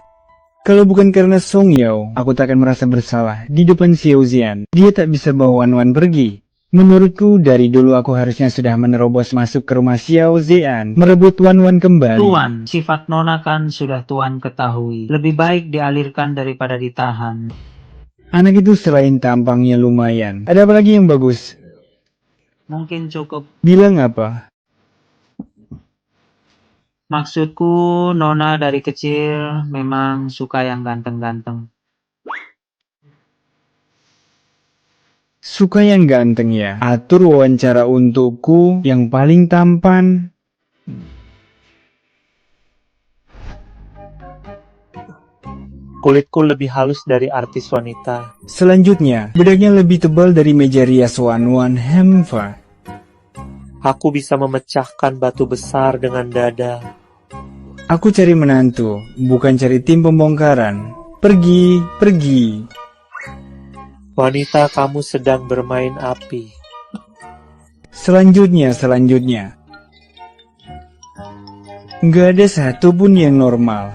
Kalau bukan karena Song Yao, aku tak akan merasa bersalah di depan Xiao Zian. Dia tak bisa bawa Wan pergi. Menurutku, dari dulu aku harusnya sudah menerobos masuk ke rumah Xiao Zian, merebut Wan kembali. Tuan, sifat Nona kan sudah Tuan ketahui. Lebih baik dialirkan daripada ditahan. Anak itu selain tampangnya lumayan, ada apa lagi yang bagus? Mungkin cukup. Bilang apa? Maksudku, Nona dari kecil memang suka yang ganteng-ganteng. Suka yang ganteng ya? Atur wawancara untukku yang paling tampan. Kulitku lebih halus dari artis wanita. Selanjutnya, bedaknya lebih tebal dari meja rias Wan Hemfa. Aku bisa memecahkan batu besar dengan dada. Aku cari menantu, bukan cari tim pembongkaran. Pergi. Wanita, kamu sedang bermain api. Selanjutnya. Nggak ada satu pun yang normal.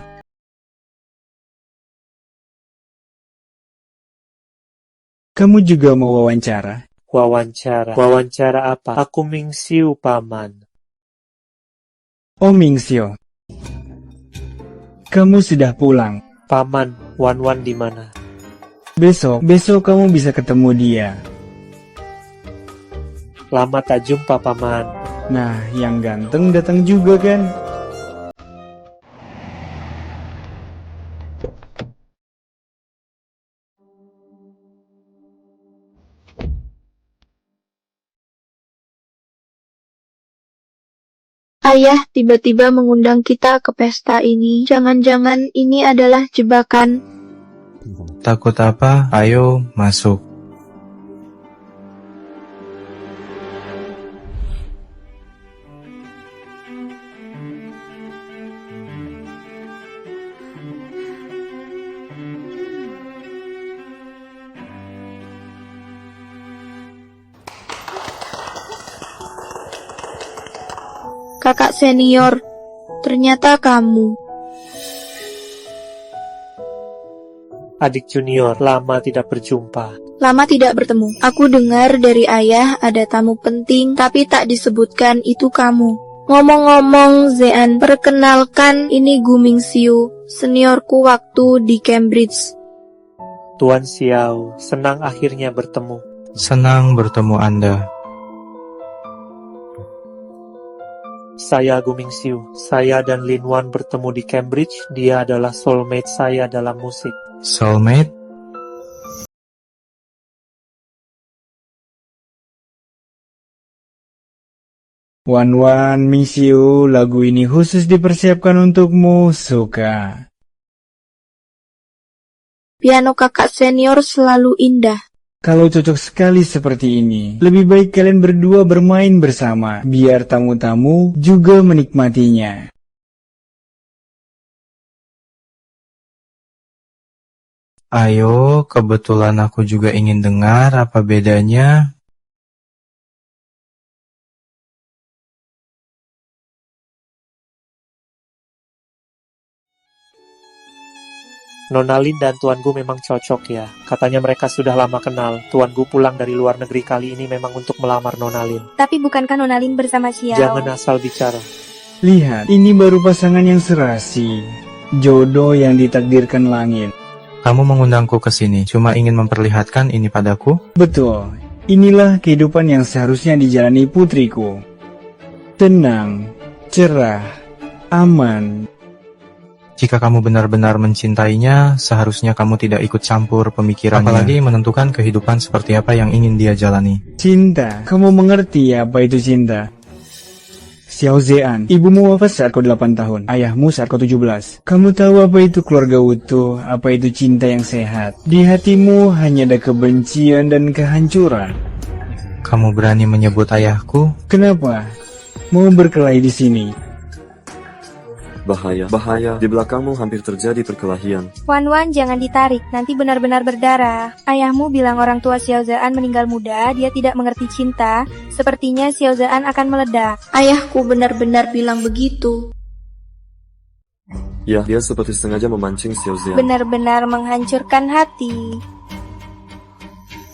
Kamu juga mau wawancara? Wawancara. Wawancara apa? Aku Mingxiu, Paman. Oh Mingxiu, kamu sudah pulang. Paman, Wan di mana? Besok kamu bisa ketemu dia. Lama tak jumpa, Paman. Nah, yang ganteng datang juga kan? Ayah tiba-tiba mengundang kita ke pesta ini. Jangan-jangan ini adalah jebakan. Takut apa? Ayo, masuk. Kakak senior, ternyata kamu. Adik junior, lama tidak berjumpa. Lama tidak bertemu. Aku dengar dari ayah ada tamu penting, tapi tak disebutkan itu kamu. Ngomong-ngomong, Zean, perkenalkan ini Gu Mingxiu, seniorku waktu di Cambridge. Tuan Xiao, senang akhirnya bertemu. Senang bertemu Anda. Saya Gu Mingxiu. Saya dan Lin Wan bertemu di Cambridge. Dia adalah soulmate saya dalam musik. Soulmate? Wan Mingxiu, lagu ini khusus dipersiapkan untukmu, suka. Piano kakak senior selalu indah. Kalau cocok sekali seperti ini, lebih baik kalian berdua bermain bersama, biar tamu-tamu juga menikmatinya. Ayo, kebetulan aku juga ingin dengar apa bedanya. Nona Lin dan Tuan Gu memang cocok ya. Katanya mereka sudah lama kenal. Tuan Gu pulang dari luar negeri kali ini memang untuk melamar Nona Lin. Tapi bukankah Nona Lin bersama Xiao? Jangan asal bicara. Lihat, ini baru pasangan yang serasi. Jodoh yang ditakdirkan langit. Kamu mengundangku ke sini, cuma ingin memperlihatkan ini padaku? Betul, inilah kehidupan yang seharusnya dijalani putriku. Tenang, cerah, aman. Jika kamu benar-benar mencintainya, seharusnya kamu tidak ikut campur pemikirannya. Apalagi menentukan kehidupan seperti apa yang ingin dia jalani. Cinta, kamu mengerti apa itu cinta? Xiao Zean, ibumu wafat saat kau 8 tahun, ayahmu saat kau 17. Kamu tahu apa itu keluarga utuh, apa itu cinta yang sehat. Di hatimu hanya ada kebencian dan kehancuran. Kamu berani menyebut ayahku? Kenapa? Mau berkelahi di sini? Bahaya, bahaya. Di belakangmu hampir terjadi perkelahian. Wan, jangan ditarik, nanti benar-benar berdarah. Ayahmu bilang orang tua Xiao Zhan meninggal muda, dia tidak mengerti cinta. Sepertinya Xiao Zhan akan meledak. Ayahku benar-benar bilang begitu. Ya, dia seperti sengaja memancing Xiao Zian. Benar-benar menghancurkan hati.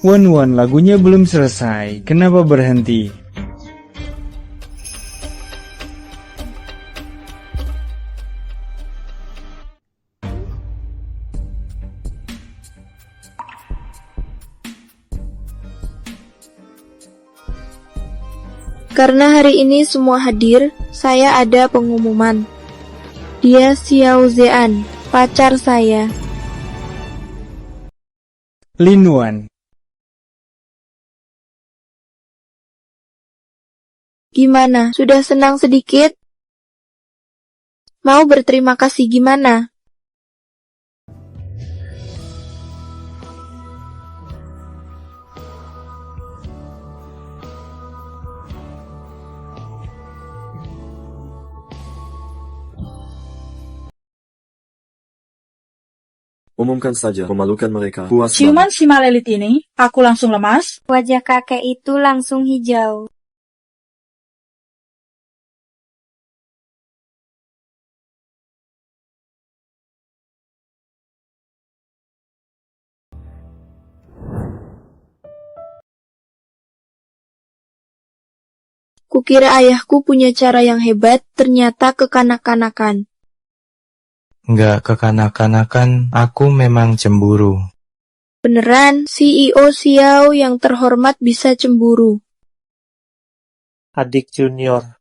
Wan, lagunya belum selesai. Kenapa berhenti? Karena hari ini semua hadir, saya ada pengumuman. Dia Xiao Zean, pacar saya. Lin Wan. Gimana? Sudah senang sedikit? Mau berterima kasih gimana? Umumkan saja, memalukan mereka. Puas Ciuman si Malelit ini, aku langsung lemas. Wajah kakek itu langsung hijau. Kukira ayahku punya cara yang hebat, ternyata kekanak-kanakan. Nggak kekanak-kanakan, aku memang cemburu. Beneran, CEO Xiao yang terhormat bisa cemburu. Adik junior.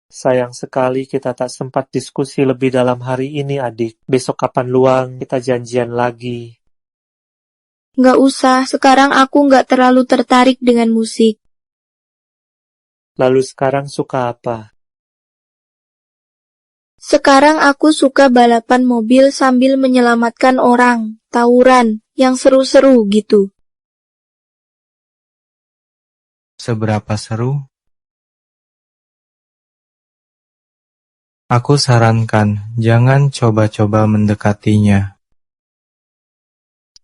Sayang sekali kita tak sempat diskusi lebih dalam hari ini, adik. Besok kapan luang, kita janjian lagi. Nggak usah, sekarang aku nggak terlalu tertarik dengan musik. Lalu sekarang suka apa? Sekarang aku suka balapan mobil sambil menyelamatkan orang, tawuran, yang seru-seru gitu. Seberapa seru? Aku sarankan, jangan coba-coba mendekatinya.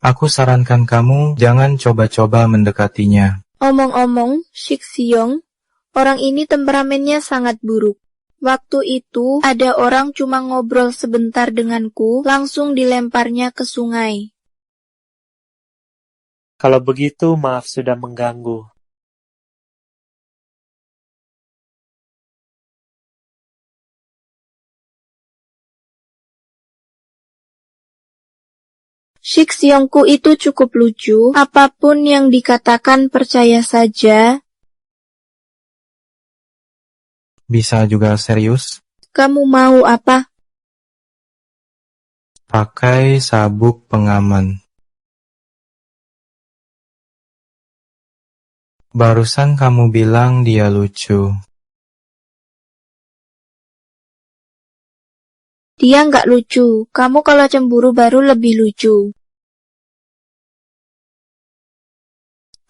Aku sarankan kamu, jangan coba-coba mendekatinya. Omong-omong, Shixiong, orang ini temperamennya sangat buruk. Waktu itu, ada orang cuma ngobrol sebentar denganku, langsung dilemparnya ke sungai. Kalau begitu, maaf sudah mengganggu. Shixiongku itu cukup lucu, apapun yang dikatakan percaya saja. Bisa juga serius? Kamu mau apa? Pakai sabuk pengaman. Barusan kamu bilang dia lucu. Dia nggak lucu, kamu kalau cemburu baru lebih lucu.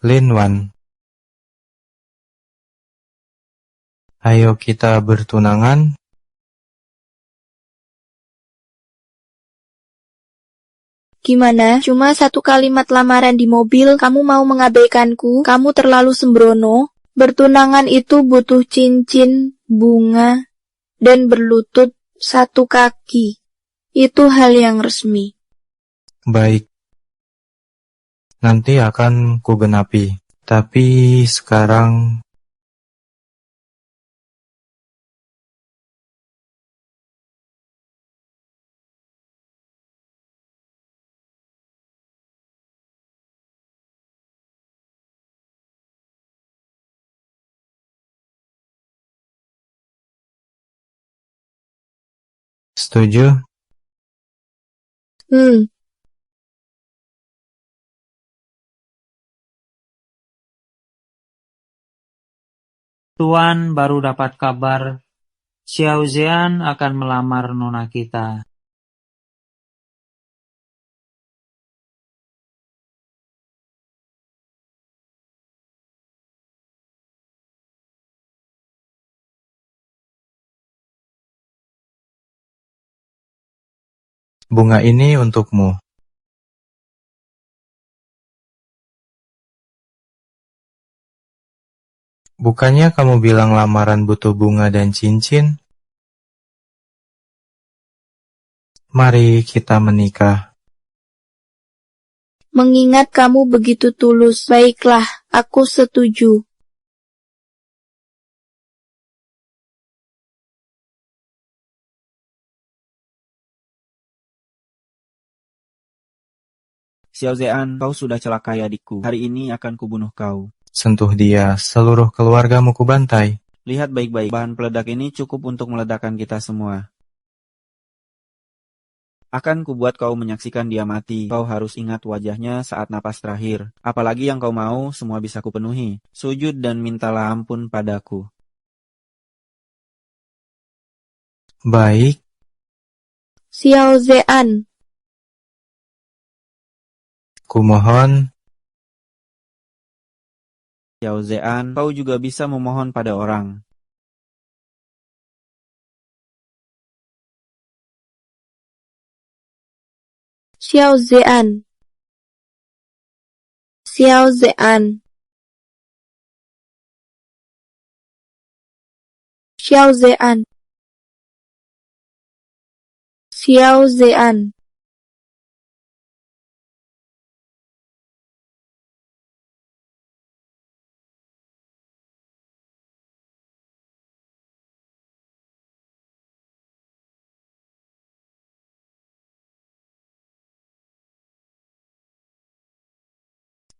Lin Wan. Ayo kita bertunangan. Gimana? Cuma satu kalimat lamaran di mobil, kamu mau mengabaikanku? Kamu terlalu sembrono. Bertunangan itu butuh cincin, bunga, dan berlutut satu kaki. Itu hal yang resmi. Baik. Nanti akan kugenapi. Tapi sekarang... Setuju? Tuan baru dapat kabar Xiao Zian akan melamar nona kita. Bunga ini untukmu. Bukannya kamu bilang lamaran butuh bunga dan cincin? Mari kita menikah. Mengingat kamu begitu tulus, baiklah, aku setuju. Xiao Zean, kau sudah celakai adikku. Hari ini akan kubunuh kau. Sentuh dia, seluruh keluargamu kubantai. Lihat baik-baik, bahan peledak ini cukup untuk meledakkan kita semua. Akan kubuat kau menyaksikan dia mati. Kau harus ingat wajahnya saat napas terakhir. Apalagi yang kau mau, semua bisa kupenuhi. Sujud dan mintalah ampun padaku. Baik. Xiao Zean. Kumohon. Xiao Zean, kau juga bisa memohon pada orang. Xiao Zean. Xiao Zean. Xiao Zean. Xiao Zean.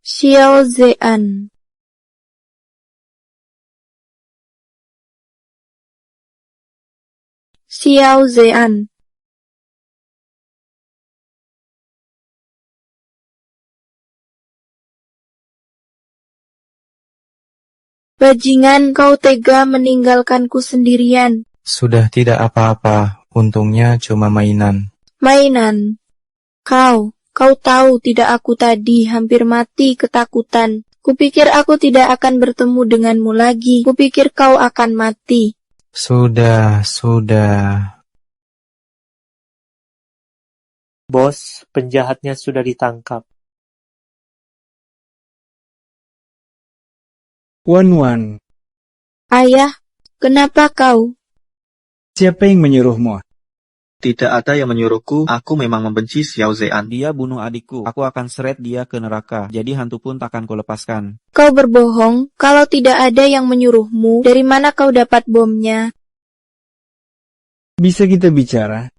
Xiao Zean. Xiao Zean. Bajingan, kau tega meninggalkanku sendirian. Sudah tidak apa-apa, untungnya cuma mainan. Mainan. Kau tahu tidak aku tadi hampir mati ketakutan. Kupikir aku tidak akan bertemu denganmu lagi. Kupikir kau akan mati. Sudah. Bos, penjahatnya sudah ditangkap. Wan, Ayah, kenapa kau? siapa yang menyuruhmu? Tidak ada yang menyuruhku, aku memang membenci Xiao Zean. Dia bunuh adikku. Aku akan seret dia ke neraka. Jadi hantu pun takkan kulepaskan. Kau berbohong, kalau tidak ada yang menyuruhmu, dari mana kau dapat bomnya? Bisa kita bicara?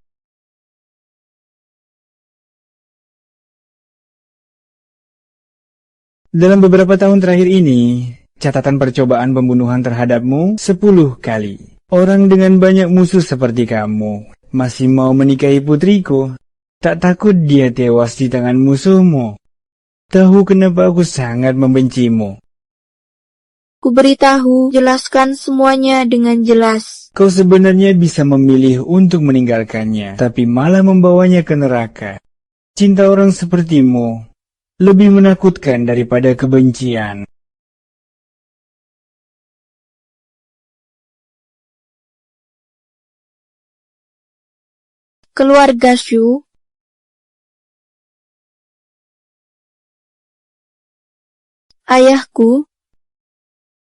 Dalam beberapa tahun terakhir ini, catatan percobaan pembunuhan terhadapmu 10 kali. Orang dengan banyak musuh seperti kamu masih mau menikahi putriku. Tak takut dia tewas di tangan musuhmu. Tahu kenapa aku sangat membencimu? Kuberitahu, jelaskan semuanya dengan jelas. Kau sebenarnya bisa memilih untuk meninggalkannya, tapi malah membawanya ke neraka. Cinta orang sepertimu lebih menakutkan daripada kebencian. Keluarga Shu. Ayahku,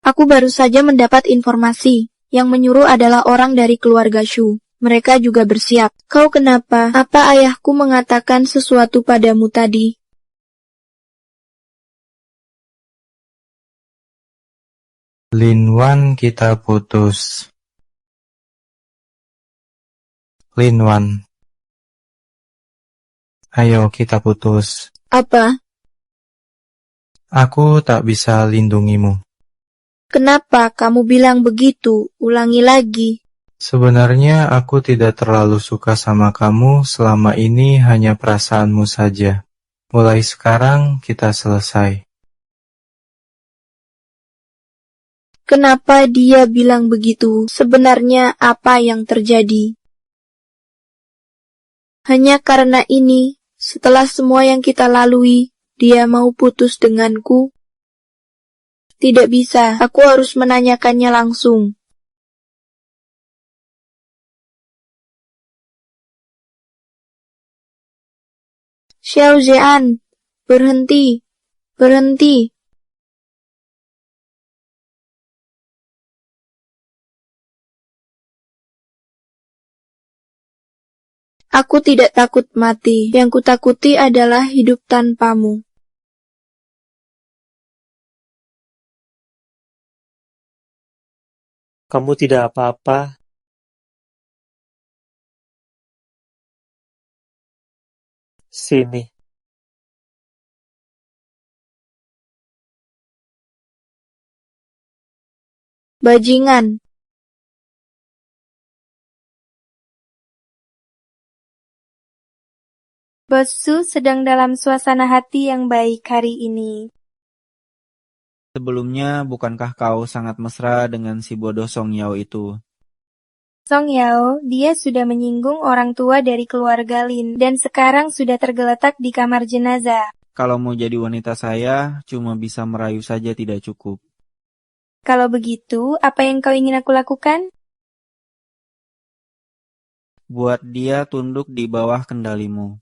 aku baru saja mendapat informasi. Yang menyuruh adalah orang dari keluarga Shu. Mereka juga bersiap. Kau kenapa? Apa ayahku mengatakan sesuatu padamu tadi? Lin Wan, kita putus. Lin Wan. Ayo kita putus. Apa? Aku tak bisa lindungimu. Kenapa kamu bilang begitu? Ulangi lagi. Sebenarnya aku tidak terlalu suka sama kamu, selama ini hanya perasaanmu saja. Mulai sekarang kita selesai. Kenapa dia bilang begitu? Sebenarnya apa yang terjadi? Hanya karena ini, setelah semua yang kita lalui, dia mau putus denganku? Tidak bisa, aku harus menanyakannya langsung. Xiao Zean, berhenti, berhenti. Aku tidak takut mati, yang kutakuti adalah hidup tanpamu. Kamu tidak apa-apa. Sini. Bajingan. Bos Su sedang dalam suasana hati yang baik hari ini. Sebelumnya, bukankah kau sangat mesra dengan si bodoh Song Yao itu? Song Yao, dia sudah menyinggung orang tua dari keluarga Lin dan sekarang sudah tergeletak di kamar jenazah. Kalau mau jadi wanita saya, cuma bisa merayu saja tidak cukup. Kalau begitu, apa yang kau ingin aku lakukan? Buat dia tunduk di bawah kendalimu.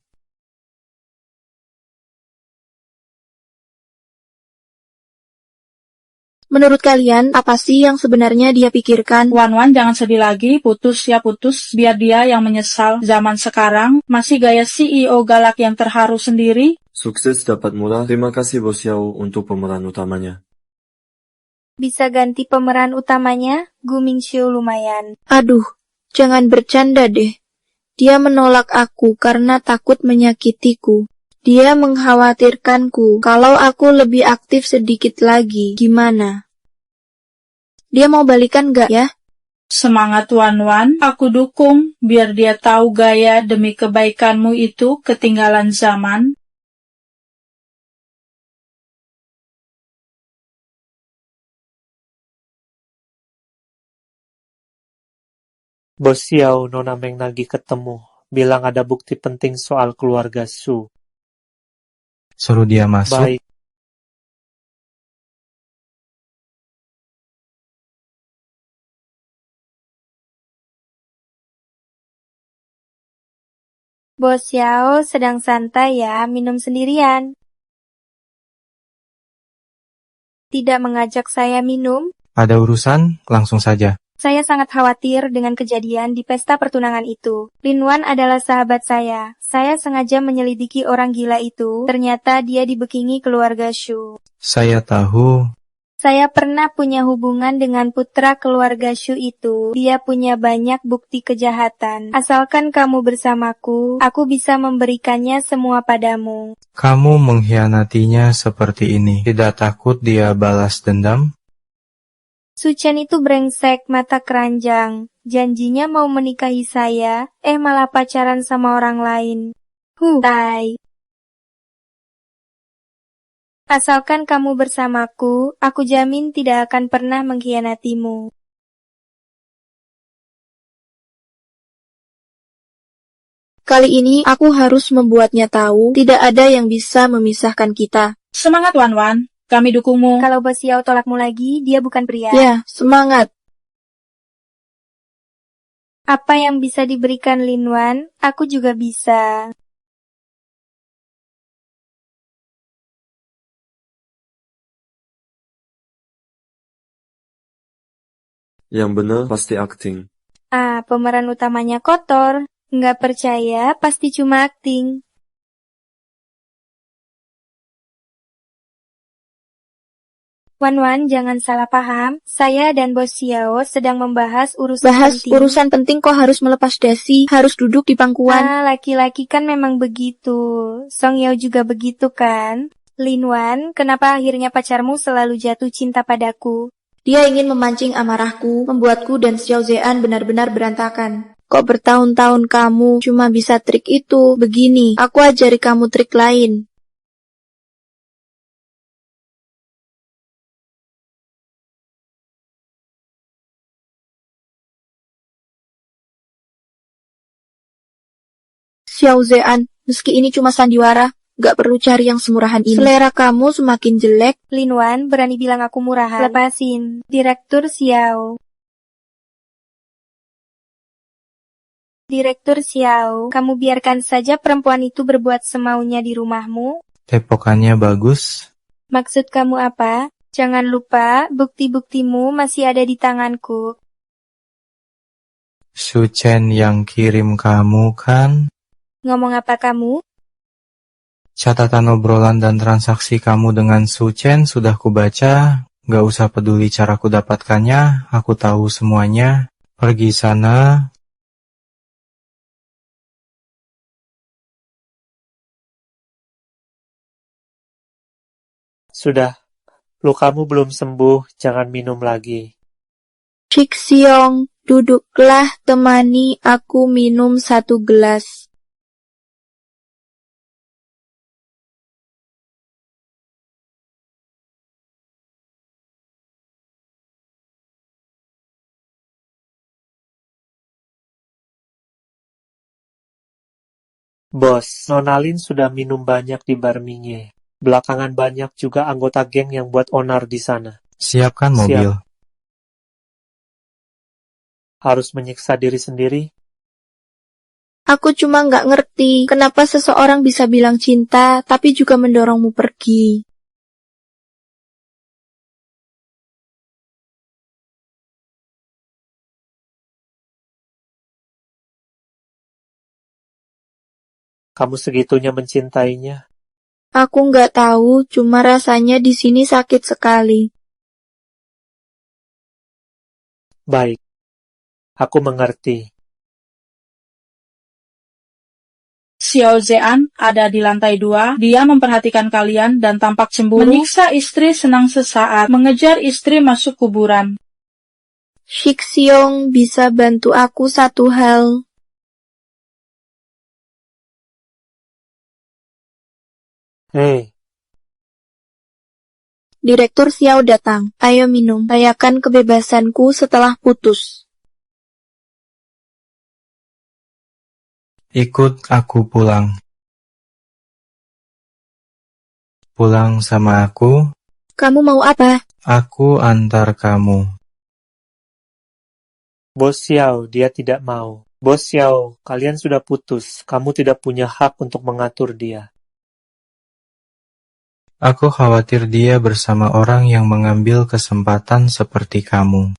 Menurut kalian, apa sih yang sebenarnya dia pikirkan? Wan, jangan sedih lagi, putus ya putus, biar dia yang menyesal. Zaman sekarang, masih gaya CEO galak yang terharu sendiri. Sukses dapat murah. Terima kasih Bos Yao untuk pemeran utamanya. Bisa ganti pemeran utamanya? Gu Mingxiu lumayan. Aduh, jangan bercanda deh. Dia menolak aku karena takut menyakitiku. Dia mengkhawatirkanku. Kalau aku lebih aktif sedikit lagi, gimana? Dia mau balikan gak ya? Semangat Wan-Wan, aku dukung biar dia tahu gaya demi kebaikanmu itu ketinggalan zaman. Bos Xiao, Nona Meng lagi ketemu. Bilang ada bukti penting soal keluarga Su. Suruh dia masuk. Baik. Bos Xiao sedang santai ya, minum sendirian. Tidak mengajak saya minum? Ada urusan? Langsung saja. Saya sangat khawatir dengan kejadian di pesta pertunangan itu. Lin Wan adalah sahabat saya. Saya sengaja menyelidiki orang gila itu. Ternyata dia dibekingi keluarga Shu. Saya tahu. Saya pernah punya hubungan dengan putra keluarga Shu itu. Dia punya banyak bukti kejahatan. Asalkan kamu bersamaku, aku bisa memberikannya semua padamu. Kamu mengkhianatinya seperti ini. Tidak takut dia balas dendam? Su Chen itu brengsek mata keranjang. Janjinya mau menikahi saya, malah pacaran sama orang lain. Tai. Asalkan kamu bersamaku, aku jamin tidak akan pernah mengkhianatimu. Kali ini aku harus membuatnya tahu tidak ada yang bisa memisahkan kita. Semangat Wan-Wan, kami dukungmu. Kalau Bos Xiao tolakmu lagi, dia bukan pria. Ya, semangat. Apa yang bisa diberikan Lin Wan, aku juga bisa. Yang benar pasti akting. Pemeran utamanya kotor. Nggak percaya, pasti cuma akting. Wan-Wan, jangan salah paham. Saya dan Bos Xiao sedang membahas urusan penting. Urusan penting kok harus melepas dasi, harus duduk di pangkuan. Laki-laki kan memang begitu. Song Yao juga begitu kan? Lin Wan, kenapa akhirnya pacarmu selalu jatuh cinta padaku? Dia ingin memancing amarahku, membuatku dan Xiao Zean benar-benar berantakan. Kok bertahun-tahun kamu cuma bisa trik itu? Begini, aku ajari kamu trik lain. Xiao Zean, meski ini cuma sandiwara, gak perlu cari yang semurahan ini. Selera kamu semakin jelek. Lin Wan, berani bilang aku murahan. Lepasin, Direktur Xiao. Direktur Xiao, kamu biarkan saja perempuan itu berbuat semaunya di rumahmu? Tepokannya bagus. Maksud kamu apa? Jangan lupa, bukti-buktimu masih ada di tanganku. Su Chen yang kirim kamu kan? Ngomong apa kamu? Catatan obrolan dan transaksi kamu dengan Su Chen sudah kubaca. Gak usah peduli cara ku dapatkannya, aku tahu semuanya. Pergi sana. Sudah, lukamu belum sembuh, jangan minum lagi. Cik Siong, duduklah temani aku minum 1 gelas. Bos, Nona Lin sudah minum banyak di bar Minye. Belakangan banyak juga anggota geng yang buat onar di sana. Siapkan mobil. Harus menyiksa diri sendiri? Aku cuma nggak ngerti kenapa seseorang bisa bilang cinta tapi juga mendorongmu pergi. Kamu segitunya mencintainya? Aku nggak tahu, cuma rasanya di sini sakit sekali. Baik, aku mengerti. Xiao Zean ada di lantai 2. Dia memperhatikan kalian dan tampak cemburu. Menyiksa istri senang sesaat, mengejar istri masuk kuburan. Shixiong bisa bantu aku satu hal. Hei, Direktur Xiao datang. Ayo minum. Rayakan kebebasanku setelah putus. Ikut aku pulang. Pulang sama aku, Kamu mau apa? aku antar kamu. Bos Xiao, dia tidak mau. Bos Xiao, kalian sudah putus. Kamu tidak punya hak untuk mengatur dia. Aku khawatir dia bersama orang yang mengambil kesempatan seperti kamu.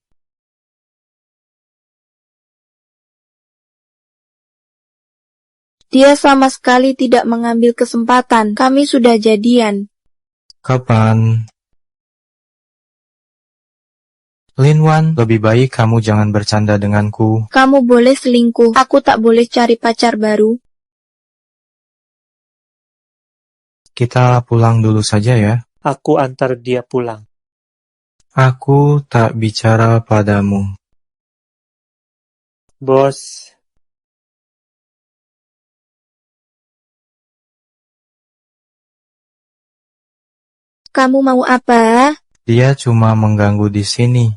Dia sama sekali tidak mengambil kesempatan. Kami sudah jadian. Kapan? Linwan, lebih baik kamu jangan bercanda denganku. Kamu boleh selingkuh. Aku tak boleh cari pacar baru. Kita pulang dulu saja ya. Aku antar dia pulang. Aku tak bicara padamu. Bos, Kamu mau apa? Dia cuma mengganggu di sini.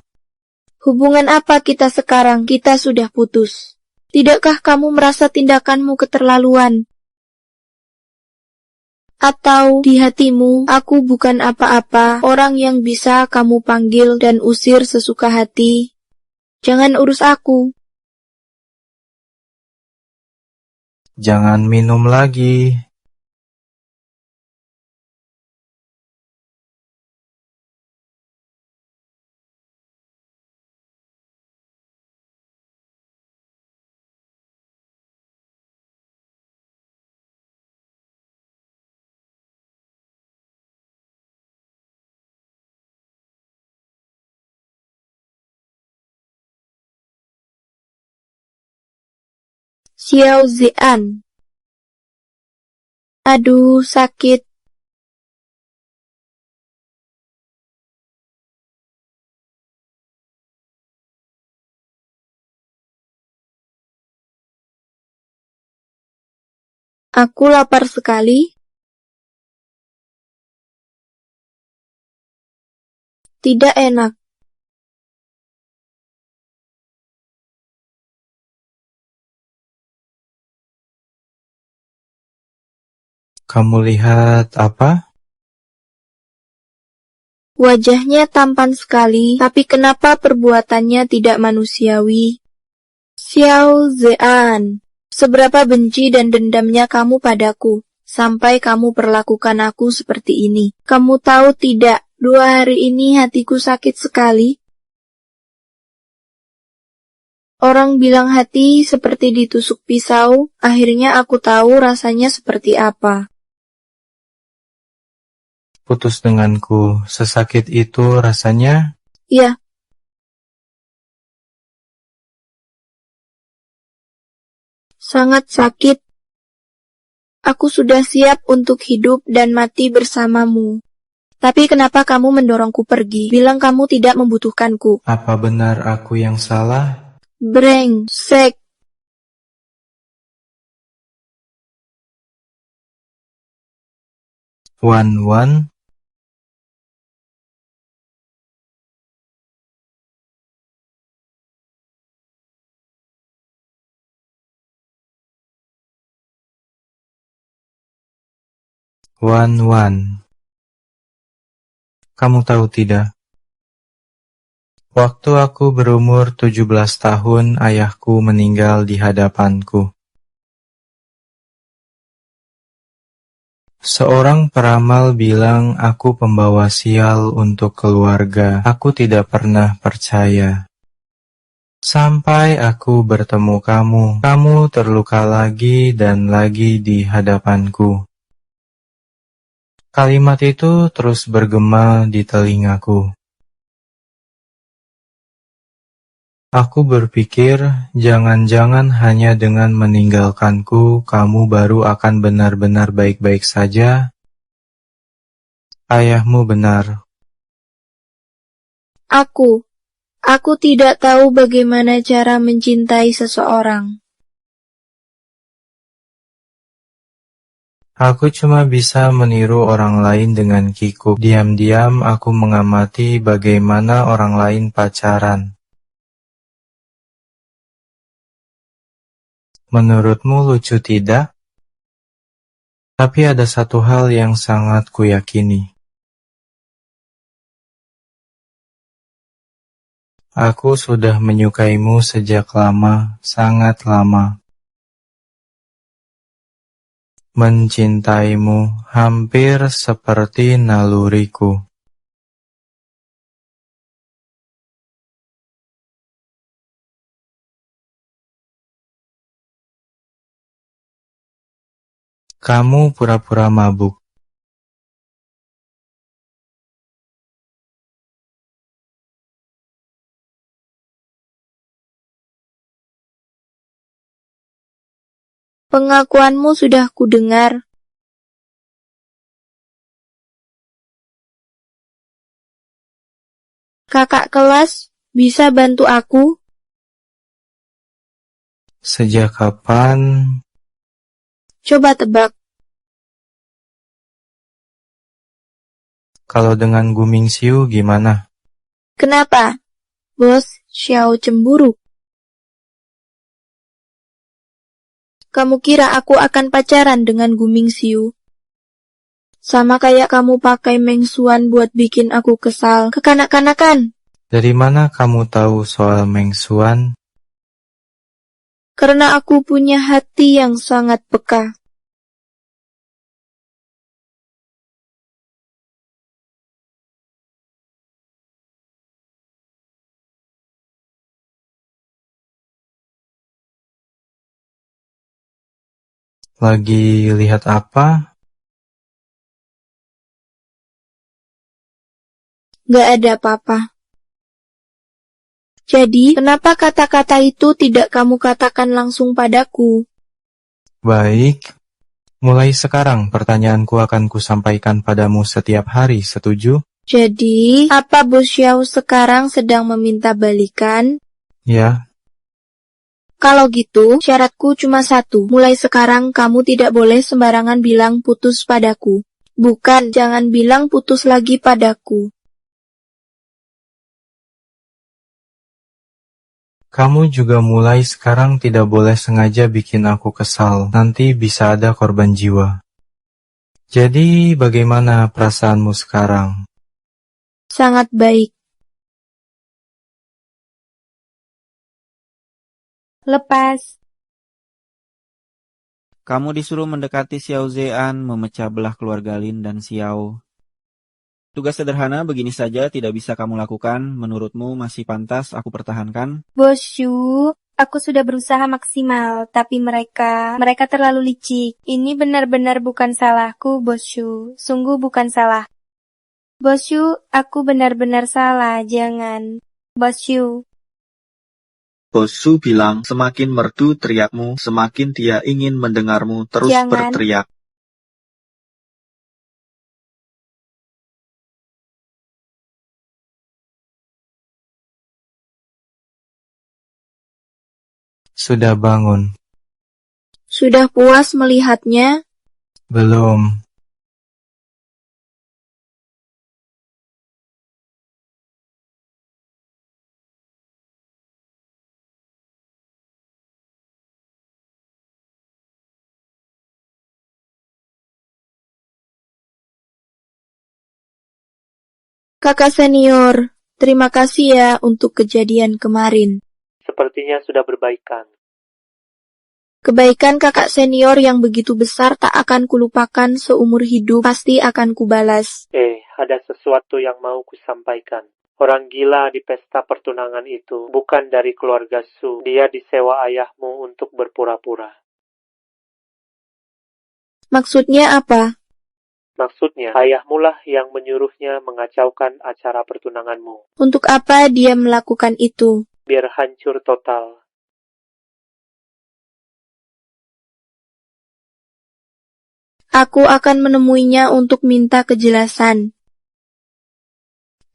Hubungan apa kita sekarang? Kita sudah putus. Tidakkah kamu merasa tindakanmu keterlaluan? Atau di hatimu, aku bukan apa-apa, orang yang bisa kamu panggil dan usir sesuka hati? Jangan urus aku. Jangan minum lagi. Xiao Zian. Aduh, sakit. Aku lapar sekali. Tidak enak. Kamu lihat apa? Wajahnya tampan sekali, tapi kenapa perbuatannya tidak manusiawi? Xiao Zian, seberapa benci dan dendamnya kamu padaku, sampai kamu perlakukan aku seperti ini. Kamu tahu tidak, 2 hari ini hatiku sakit sekali. Orang bilang hati seperti ditusuk pisau, akhirnya aku tahu rasanya seperti apa. Putus denganku, sesakit itu rasanya? Ya. Sangat sakit. Aku sudah siap untuk hidup dan mati bersamamu. Tapi kenapa kamu mendorongku pergi? Bilang kamu tidak membutuhkanku. Apa benar aku yang salah? Brengsek. Wan. Wan. Kamu tahu tidak? Waktu aku berumur 17 tahun, ayahku meninggal di hadapanku. Seorang peramal bilang aku pembawa sial untuk keluarga. Aku tidak pernah percaya. Sampai aku bertemu kamu. Kamu terluka lagi dan lagi di hadapanku. Kalimat itu terus bergema di telingaku. Aku berpikir, jangan-jangan hanya dengan meninggalkanku, kamu baru akan benar-benar baik-baik saja. Ayahmu benar. Aku tidak tahu bagaimana cara mencintai seseorang. Aku cuma bisa meniru orang lain dengan kikuk. Diam-diam aku mengamati bagaimana orang lain pacaran. Menurutmu lucu tidak? Tapi ada satu hal yang sangat kuyakini. Aku sudah menyukaimu sejak lama, sangat lama. Mencintaimu hampir seperti naluriku. Kamu pura-pura mabuk. Pengakuanmu sudah kudengar. Kakak kelas, bisa bantu aku? Sejak kapan? Coba tebak. Kalau dengan Guming Siu gimana? Kenapa? Bos Xiao cemburu. Kamu kira aku akan pacaran dengan Guming Siu? Sama kayak kamu pakai Meng Xuan buat bikin aku kesal, kekanak-kanakan. Dari mana kamu tahu soal Meng Xuan? Karena aku punya hati yang sangat peka. Lagi lihat apa? Gak ada apa-apa. Jadi, kenapa kata-kata itu tidak kamu katakan langsung padaku? Baik. Mulai sekarang pertanyaanku akan kusampaikan padamu setiap hari, setuju? Jadi, apa Bos Xiao sekarang sedang meminta balikan? Ya. Kalau gitu, syaratku cuma satu. Mulai sekarang kamu tidak boleh sembarangan bilang putus padaku. Bukan, jangan bilang putus lagi padaku. Kamu juga mulai sekarang tidak boleh sengaja bikin aku kesal. Nanti bisa ada korban jiwa. Jadi, bagaimana perasaanmu sekarang? Sangat baik. Lepas. Kamu disuruh mendekati Xiao Zean, memecah belah keluarga Lin dan Xiao. Tugas sederhana begini saja tidak bisa kamu lakukan. Menurutmu masih pantas aku pertahankan? Bos Shu, aku sudah berusaha maksimal, tapi mereka terlalu licik. Ini benar-benar bukan salahku, Bos Shu. Sungguh bukan salah. Bos Shu, aku benar-benar salah, jangan. Bos Shu. Bos Su bilang, semakin merdu teriakmu, semakin dia ingin mendengarmu terus Jangan. berteriak. Sudah bangun? Sudah puas melihatnya? Belum. Kakak senior, terima kasih ya untuk kejadian kemarin. Sepertinya sudah berbaikan. Kebaikan kakak senior yang begitu besar tak akan kulupakan seumur hidup, pasti akan kubalas. Ada sesuatu yang mau kusampaikan. Orang gila di pesta pertunangan itu bukan dari keluarga Su. Dia disewa ayahmu untuk berpura-pura. Maksudnya apa? Maksudnya, ayahmu lah yang menyuruhnya mengacaukan acara pertunanganmu. Untuk apa dia melakukan itu? biar hancur total. Aku akan menemuinya untuk minta kejelasan.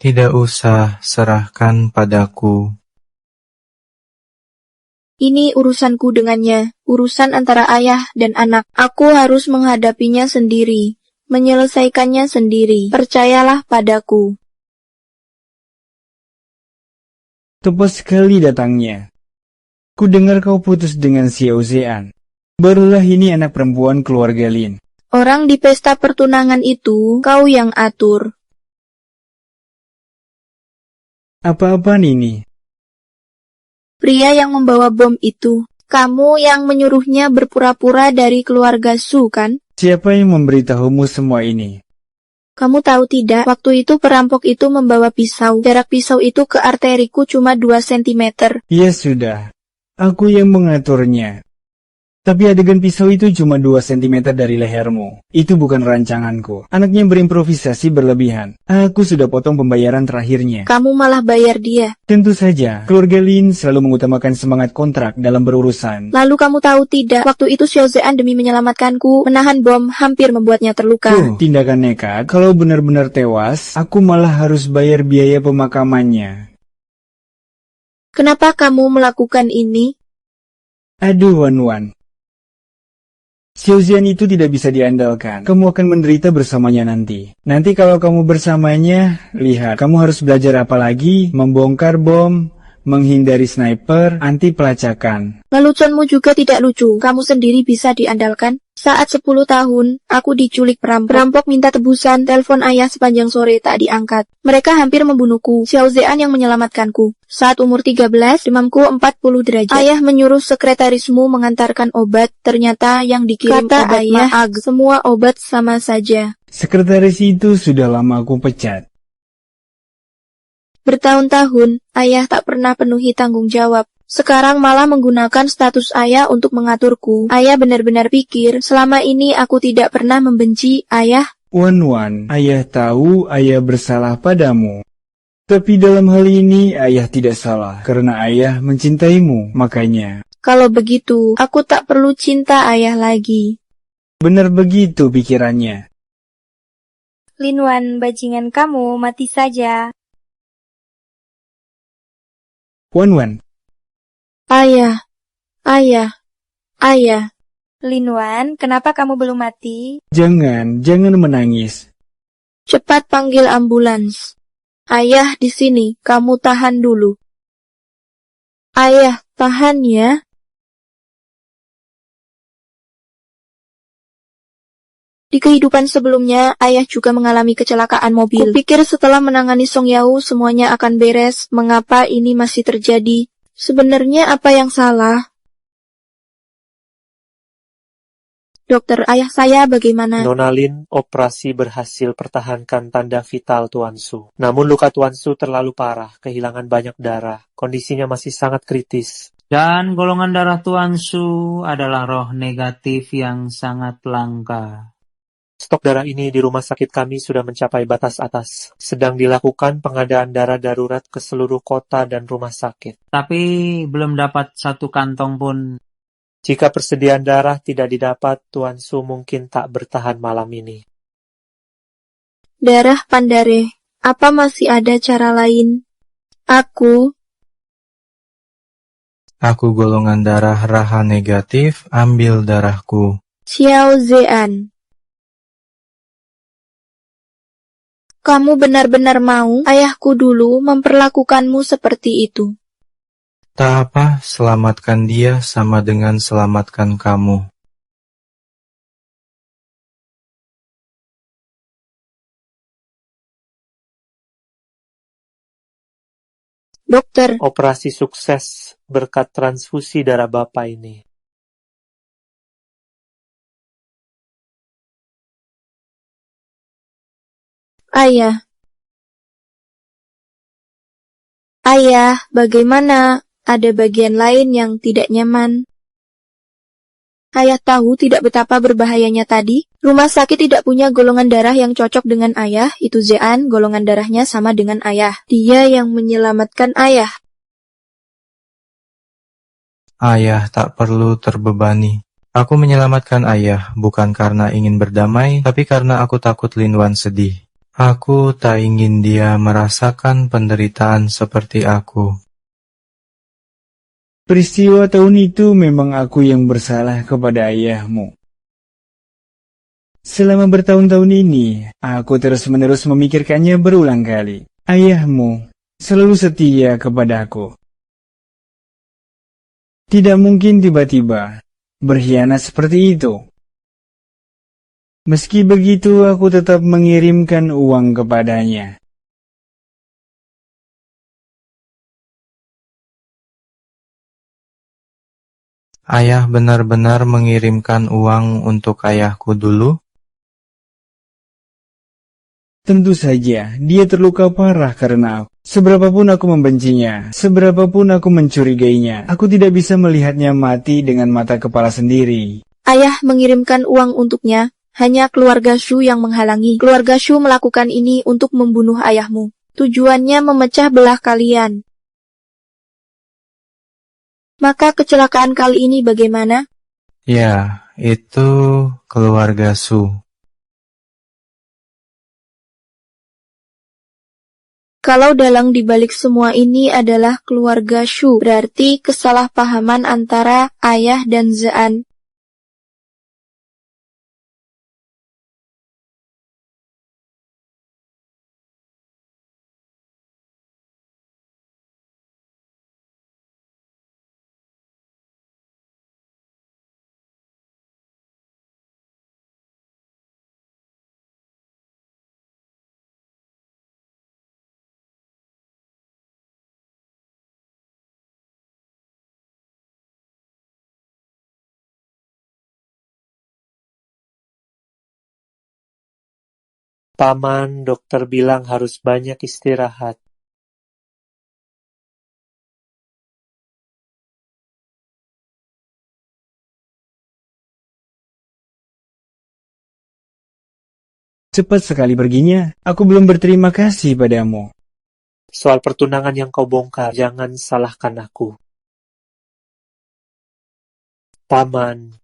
Tidak usah, serahkan padaku. Ini urusanku dengannya, urusan antara ayah dan anak. Aku harus menghadapinya sendiri, menyelesaikannya sendiri. Percayalah padaku. Tepat sekali datangnya. Ku dengar kau putus dengan Xiao Zean. Barulah ini anak perempuan keluarga Lin. Orang di pesta pertunangan itu, kau yang atur. Apa-apaan ini? Pria yang membawa bom itu, kamu yang menyuruhnya berpura-pura dari keluarga Su, kan? Siapa yang memberitahumu semua ini? Kamu tahu tidak, waktu itu perampok itu membawa pisau. Jarak pisau itu ke arteriku cuma 2 cm. Ya sudah, aku yang mengaturnya. Tapi adegan pisau itu cuma 2 cm dari lehermu. Itu bukan rancanganku. Anaknya berimprovisasi berlebihan. Aku sudah potong pembayaran terakhirnya. Kamu malah bayar dia. Tentu saja, keluarga Lin selalu mengutamakan semangat kontrak dalam berurusan. Lalu kamu tahu tidak, waktu itu Xiao Zean demi menyelamatkanku, menahan bom hampir membuatnya terluka. Tindakan nekat. Kalau benar-benar tewas, aku malah harus bayar biaya pemakamannya. Kenapa kamu melakukan ini? Aduh, Wan. Xiao Zean itu tidak bisa diandalkan. Kamu akan menderita bersamanya nanti. Nanti kalau kamu bersamanya, lihat, kamu harus belajar apa lagi? Membongkar bom, menghindari sniper, anti pelacakan. Leluconmu juga tidak lucu. Kamu sendiri bisa diandalkan. Saat 10 tahun, aku diculik perampok. Perampok minta tebusan, telepon ayah sepanjang sore tak diangkat. Mereka hampir membunuhku. Xiao Zean yang menyelamatkanku. Saat umur 13, demamku 40 derajat. Ayah menyuruh sekretarismu mengantarkan obat. Ternyata yang dikirim Kata obat ayah, Maag. Semua obat sama saja. Sekretaris itu sudah lama aku pecat. Bertahun-tahun, ayah tak pernah penuhi tanggung jawab. Sekarang malah menggunakan status ayah untuk mengaturku. Ayah benar-benar pikir, selama ini aku tidak pernah membenci ayah. Wan, ayah tahu ayah bersalah padamu. Tapi dalam hal ini ayah tidak salah, karena ayah mencintaimu, makanya. Kalau begitu, aku tak perlu cinta ayah lagi. Benar begitu pikirannya. Lin Wan, bajingan kamu mati saja. Wan. Ayah. Lin Wan, kenapa kamu belum mati? Jangan menangis. Cepat panggil ambulans. Ayah di sini, kamu tahan dulu. Ayah, tahan ya. Di kehidupan sebelumnya, ayah juga mengalami kecelakaan mobil. Kupikir setelah menangani Song Yao, semuanya akan beres. Mengapa ini masih terjadi? Sebenarnya apa yang salah? Dokter, ayah saya bagaimana? Nona Lin, operasi berhasil pertahankan tanda vital Tuan Su. Namun luka Tuan Su terlalu parah, kehilangan banyak darah. Kondisinya masih sangat kritis. Dan golongan darah Tuan Su adalah roh negatif yang sangat langka. Stok darah ini di rumah sakit kami sudah mencapai batas atas. Sedang dilakukan pengadaan darah darurat ke seluruh kota dan rumah sakit. Tapi belum dapat 1 kantong pun. Jika persediaan darah tidak didapat, Tuan Su mungkin tak bertahan malam ini. Darah Pandare, apa masih ada cara lain? Aku golongan darah Raha negatif, ambil darahku. Xiao Zean. Kamu benar-benar mau ayahku dulu memperlakukanmu seperti itu? Tak apa, selamatkan dia sama dengan selamatkan kamu. Dokter, Operasi sukses berkat transfusi darah Bapak ini. ayah. Ayah, bagaimana? Ada bagian lain yang tidak nyaman. Ayah tahu tidak betapa berbahayanya tadi. Rumah sakit tidak punya golongan darah yang cocok dengan ayah. Itu Zean, golongan darahnya sama dengan ayah. Dia yang menyelamatkan ayah. Ayah tak perlu terbebani. Aku menyelamatkan ayah bukan karena ingin berdamai, tapi karena aku takut Lin Wan sedih. Aku tak ingin dia merasakan penderitaan seperti aku. Peristiwa tahun itu memang aku yang bersalah kepada ayahmu. Selama bertahun-tahun ini, aku terus-menerus memikirkannya berulang kali. Ayahmu selalu setia kepadaku. Tidak mungkin tiba-tiba berkhianat seperti itu. Meski begitu, aku tetap mengirimkan uang kepadanya. Ayah benar-benar mengirimkan uang untuk ayahku dulu? Tentu saja, dia terluka parah karena aku. Seberapapun aku membencinya, seberapapun aku mencurigainya, aku tidak bisa melihatnya mati dengan mata kepala sendiri. Ayah mengirimkan uang untuknya, hanya keluarga Shu yang menghalangi. Keluarga Shu melakukan ini untuk membunuh ayahmu. Tujuannya memecah belah kalian. Maka kecelakaan kali ini bagaimana? Ya, itu keluarga Su. Kalau dalang dibalik semua ini adalah keluarga Shu, berarti kesalahpahaman antara ayah dan Zean. Paman, dokter bilang harus banyak istirahat. Cepat sekali perginya, aku belum berterima kasih padamu. Soal pertunangan yang kau bongkar, jangan salahkan aku. Paman,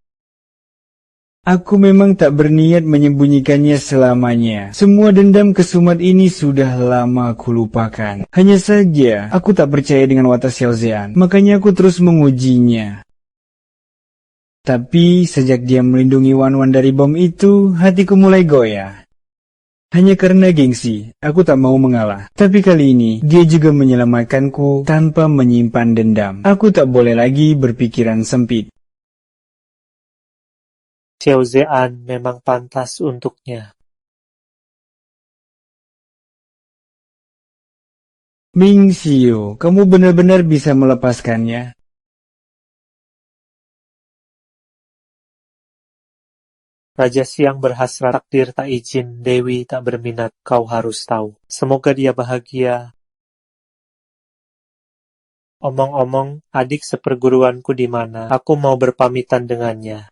Aku memang tak berniat menyembunyikannya selamanya. Semua dendam kesumat ini sudah lama aku lupakan. Hanya saja, aku tak percaya dengan watak Xiao Zean, makanya aku terus mengujinya. Tapi, sejak dia melindungi Wan Wan dari bom itu, hatiku mulai goyah. Hanya karena gengsi, aku tak mau mengalah. Tapi kali ini, dia juga menyelamatkanku tanpa menyimpan dendam. Aku tak boleh lagi berpikiran sempit. Xiao Zean memang pantas untuknya. Ming Xiu, kamu benar-benar bisa melepaskannya? Raja Siang berhasrat takdir tak izin, Dewi tak berminat, kau harus tahu. Semoga dia bahagia. Omong-omong, adik seperguruanku di mana? Aku mau berpamitan dengannya.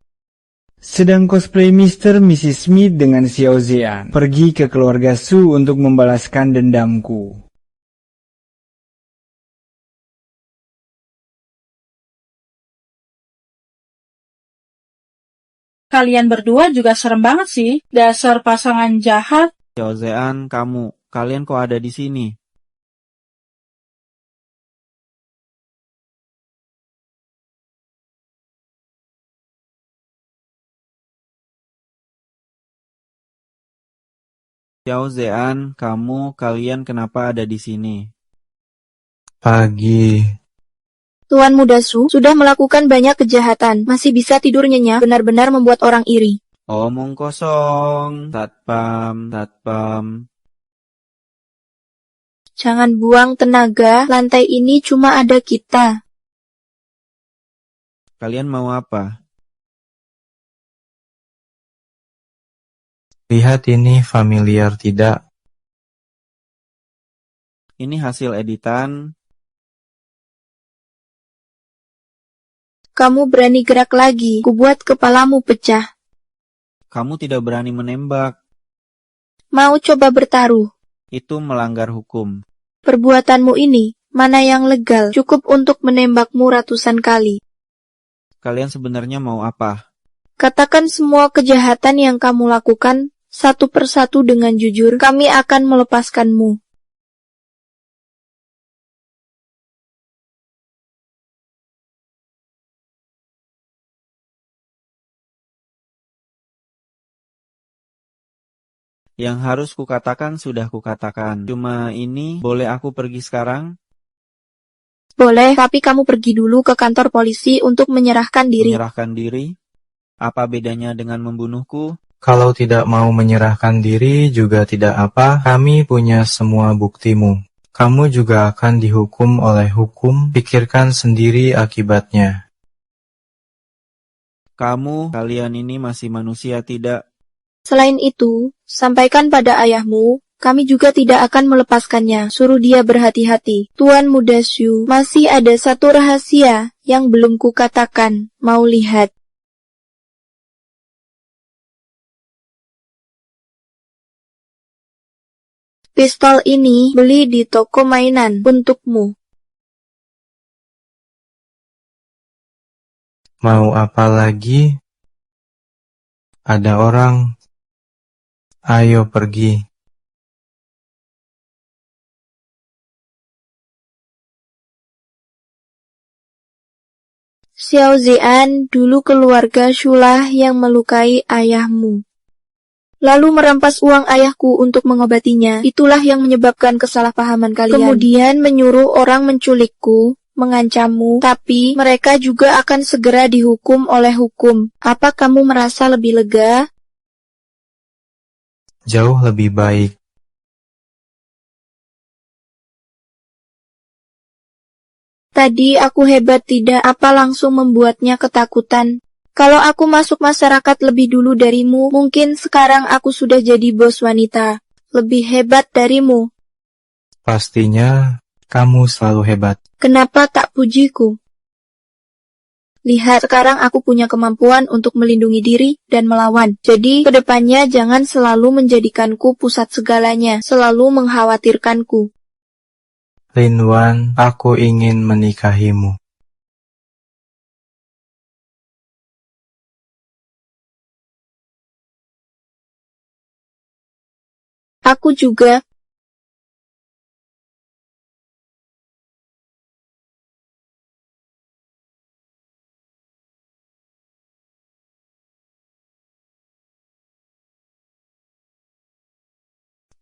Sedang cosplay Mr. Mrs. Smith dengan Xiao Zean, pergi ke keluarga Su untuk membalaskan dendamku. Kalian berdua juga serem banget sih, dasar pasangan jahat. Xiao Zean, kalian kok ada di sini? Xiao Zean, kalian kenapa ada di sini? Pagi. Tuan Muda Su sudah melakukan banyak kejahatan, masih bisa tidur nyenyak, benar-benar membuat orang iri. Omong kosong, satpam. Jangan buang tenaga, lantai ini cuma ada kita. Kalian mau apa? Lihat ini familiar tidak? Ini hasil editan. Kamu berani gerak lagi, kubuat kepalamu pecah. Kamu tidak berani menembak. Mau coba bertaruh? Itu melanggar hukum. Perbuatanmu ini, mana yang legal, cukup untuk menembakmu ratusan kali. Kalian sebenarnya mau apa? Katakan semua kejahatan yang kamu lakukan satu persatu dengan jujur. Kami akan melepaskanmu. Yang harus kukatakan sudah kukatakan. Cuma ini, boleh aku pergi sekarang? Boleh, tapi kamu pergi dulu ke kantor polisi untuk menyerahkan diri. Menyerahkan diri? Apa bedanya dengan membunuhku? Kalau tidak mau menyerahkan diri juga tidak apa, kami punya semua buktimu. Kamu juga akan dihukum oleh hukum, pikirkan sendiri akibatnya. Kalian ini masih manusia tidak? Selain itu, sampaikan pada ayahmu, kami juga tidak akan melepaskannya. Suruh dia berhati-hati. Tuan Muda Shu, masih ada satu rahasia yang belum kukatakan. Mau lihat? Pistol ini beli di toko mainan untukmu. Mau apa lagi? Ada orang. Ayo pergi. Xiao Zian, dulu keluarga Shulah yang melukai ayahmu. Lalu merampas uang ayahku untuk mengobatinya. Itulah yang menyebabkan kesalahpahaman kalian. Kemudian menyuruh orang menculikku, mengancammu, tapi mereka juga akan segera dihukum oleh hukum. Apa kamu merasa lebih lega? Jauh lebih baik. Tadi aku hebat tidak apa langsung membuatnya ketakutan. Kalau aku masuk masyarakat lebih dulu darimu, mungkin sekarang aku sudah jadi bos wanita. Lebih hebat darimu. Pastinya, kamu selalu hebat. Kenapa tak pujiku? Lihat, sekarang aku punya kemampuan untuk melindungi diri dan melawan. Jadi, kedepannya jangan selalu menjadikanku pusat segalanya, selalu mengkhawatirkanku. Lin Wan, aku ingin menikahimu. Aku juga.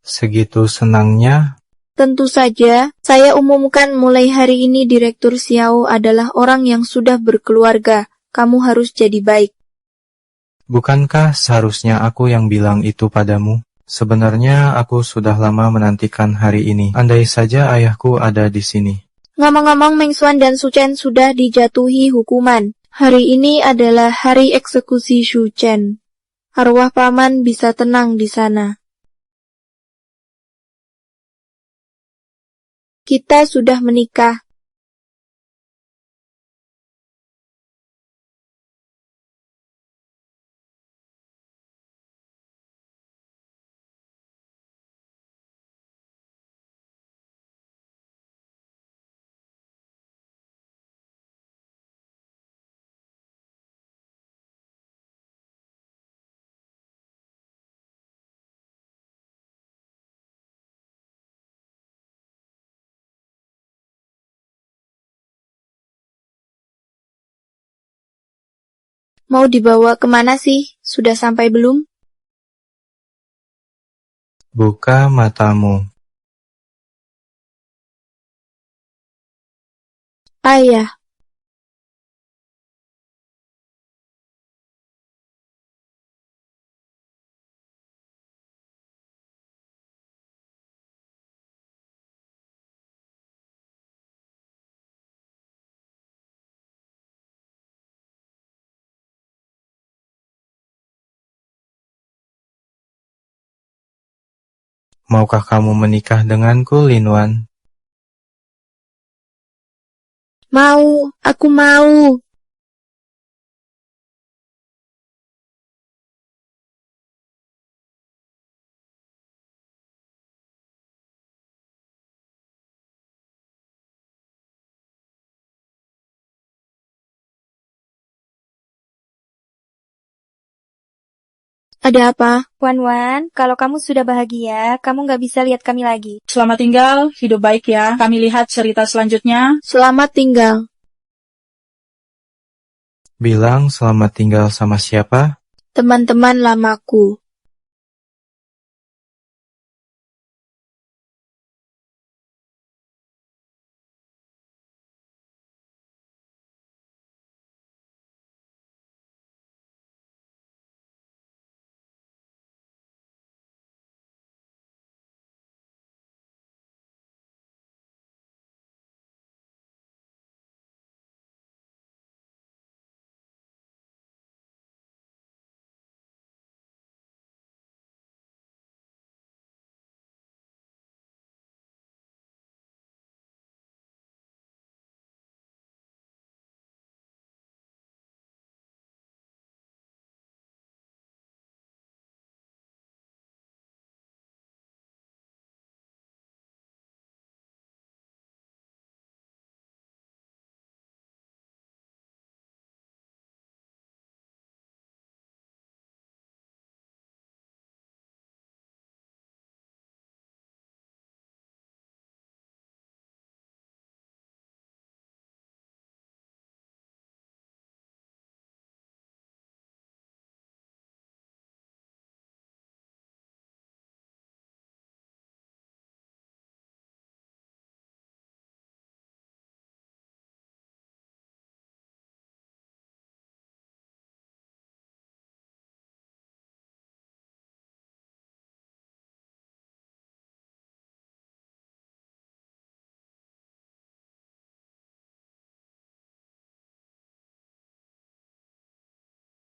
Segitu senangnya? Tentu saja, saya umumkan mulai hari ini Direktur Xiao adalah orang yang sudah berkeluarga. Kamu harus jadi baik. Bukankah seharusnya aku yang bilang itu padamu? Sebenarnya aku sudah lama menantikan hari ini. Andai saja ayahku ada di sini. Ngomong-ngomong, Meng Xuan dan Su Chen sudah dijatuhi hukuman. Hari ini adalah hari eksekusi Su Chen. Arwah paman bisa tenang di sana. Kita sudah menikah. Mau dibawa kemana sih? Sudah sampai belum? Buka matamu. Ayah. Maukah kamu menikah denganku, Lin Wan? Mau, aku mau. Ada apa? Wan, kalau kamu sudah bahagia, kamu nggak bisa lihat kami lagi. Selamat tinggal, hidup baik ya. Kami lihat cerita selanjutnya. Selamat tinggal. Bilang selamat tinggal sama siapa? Teman-teman lamaku.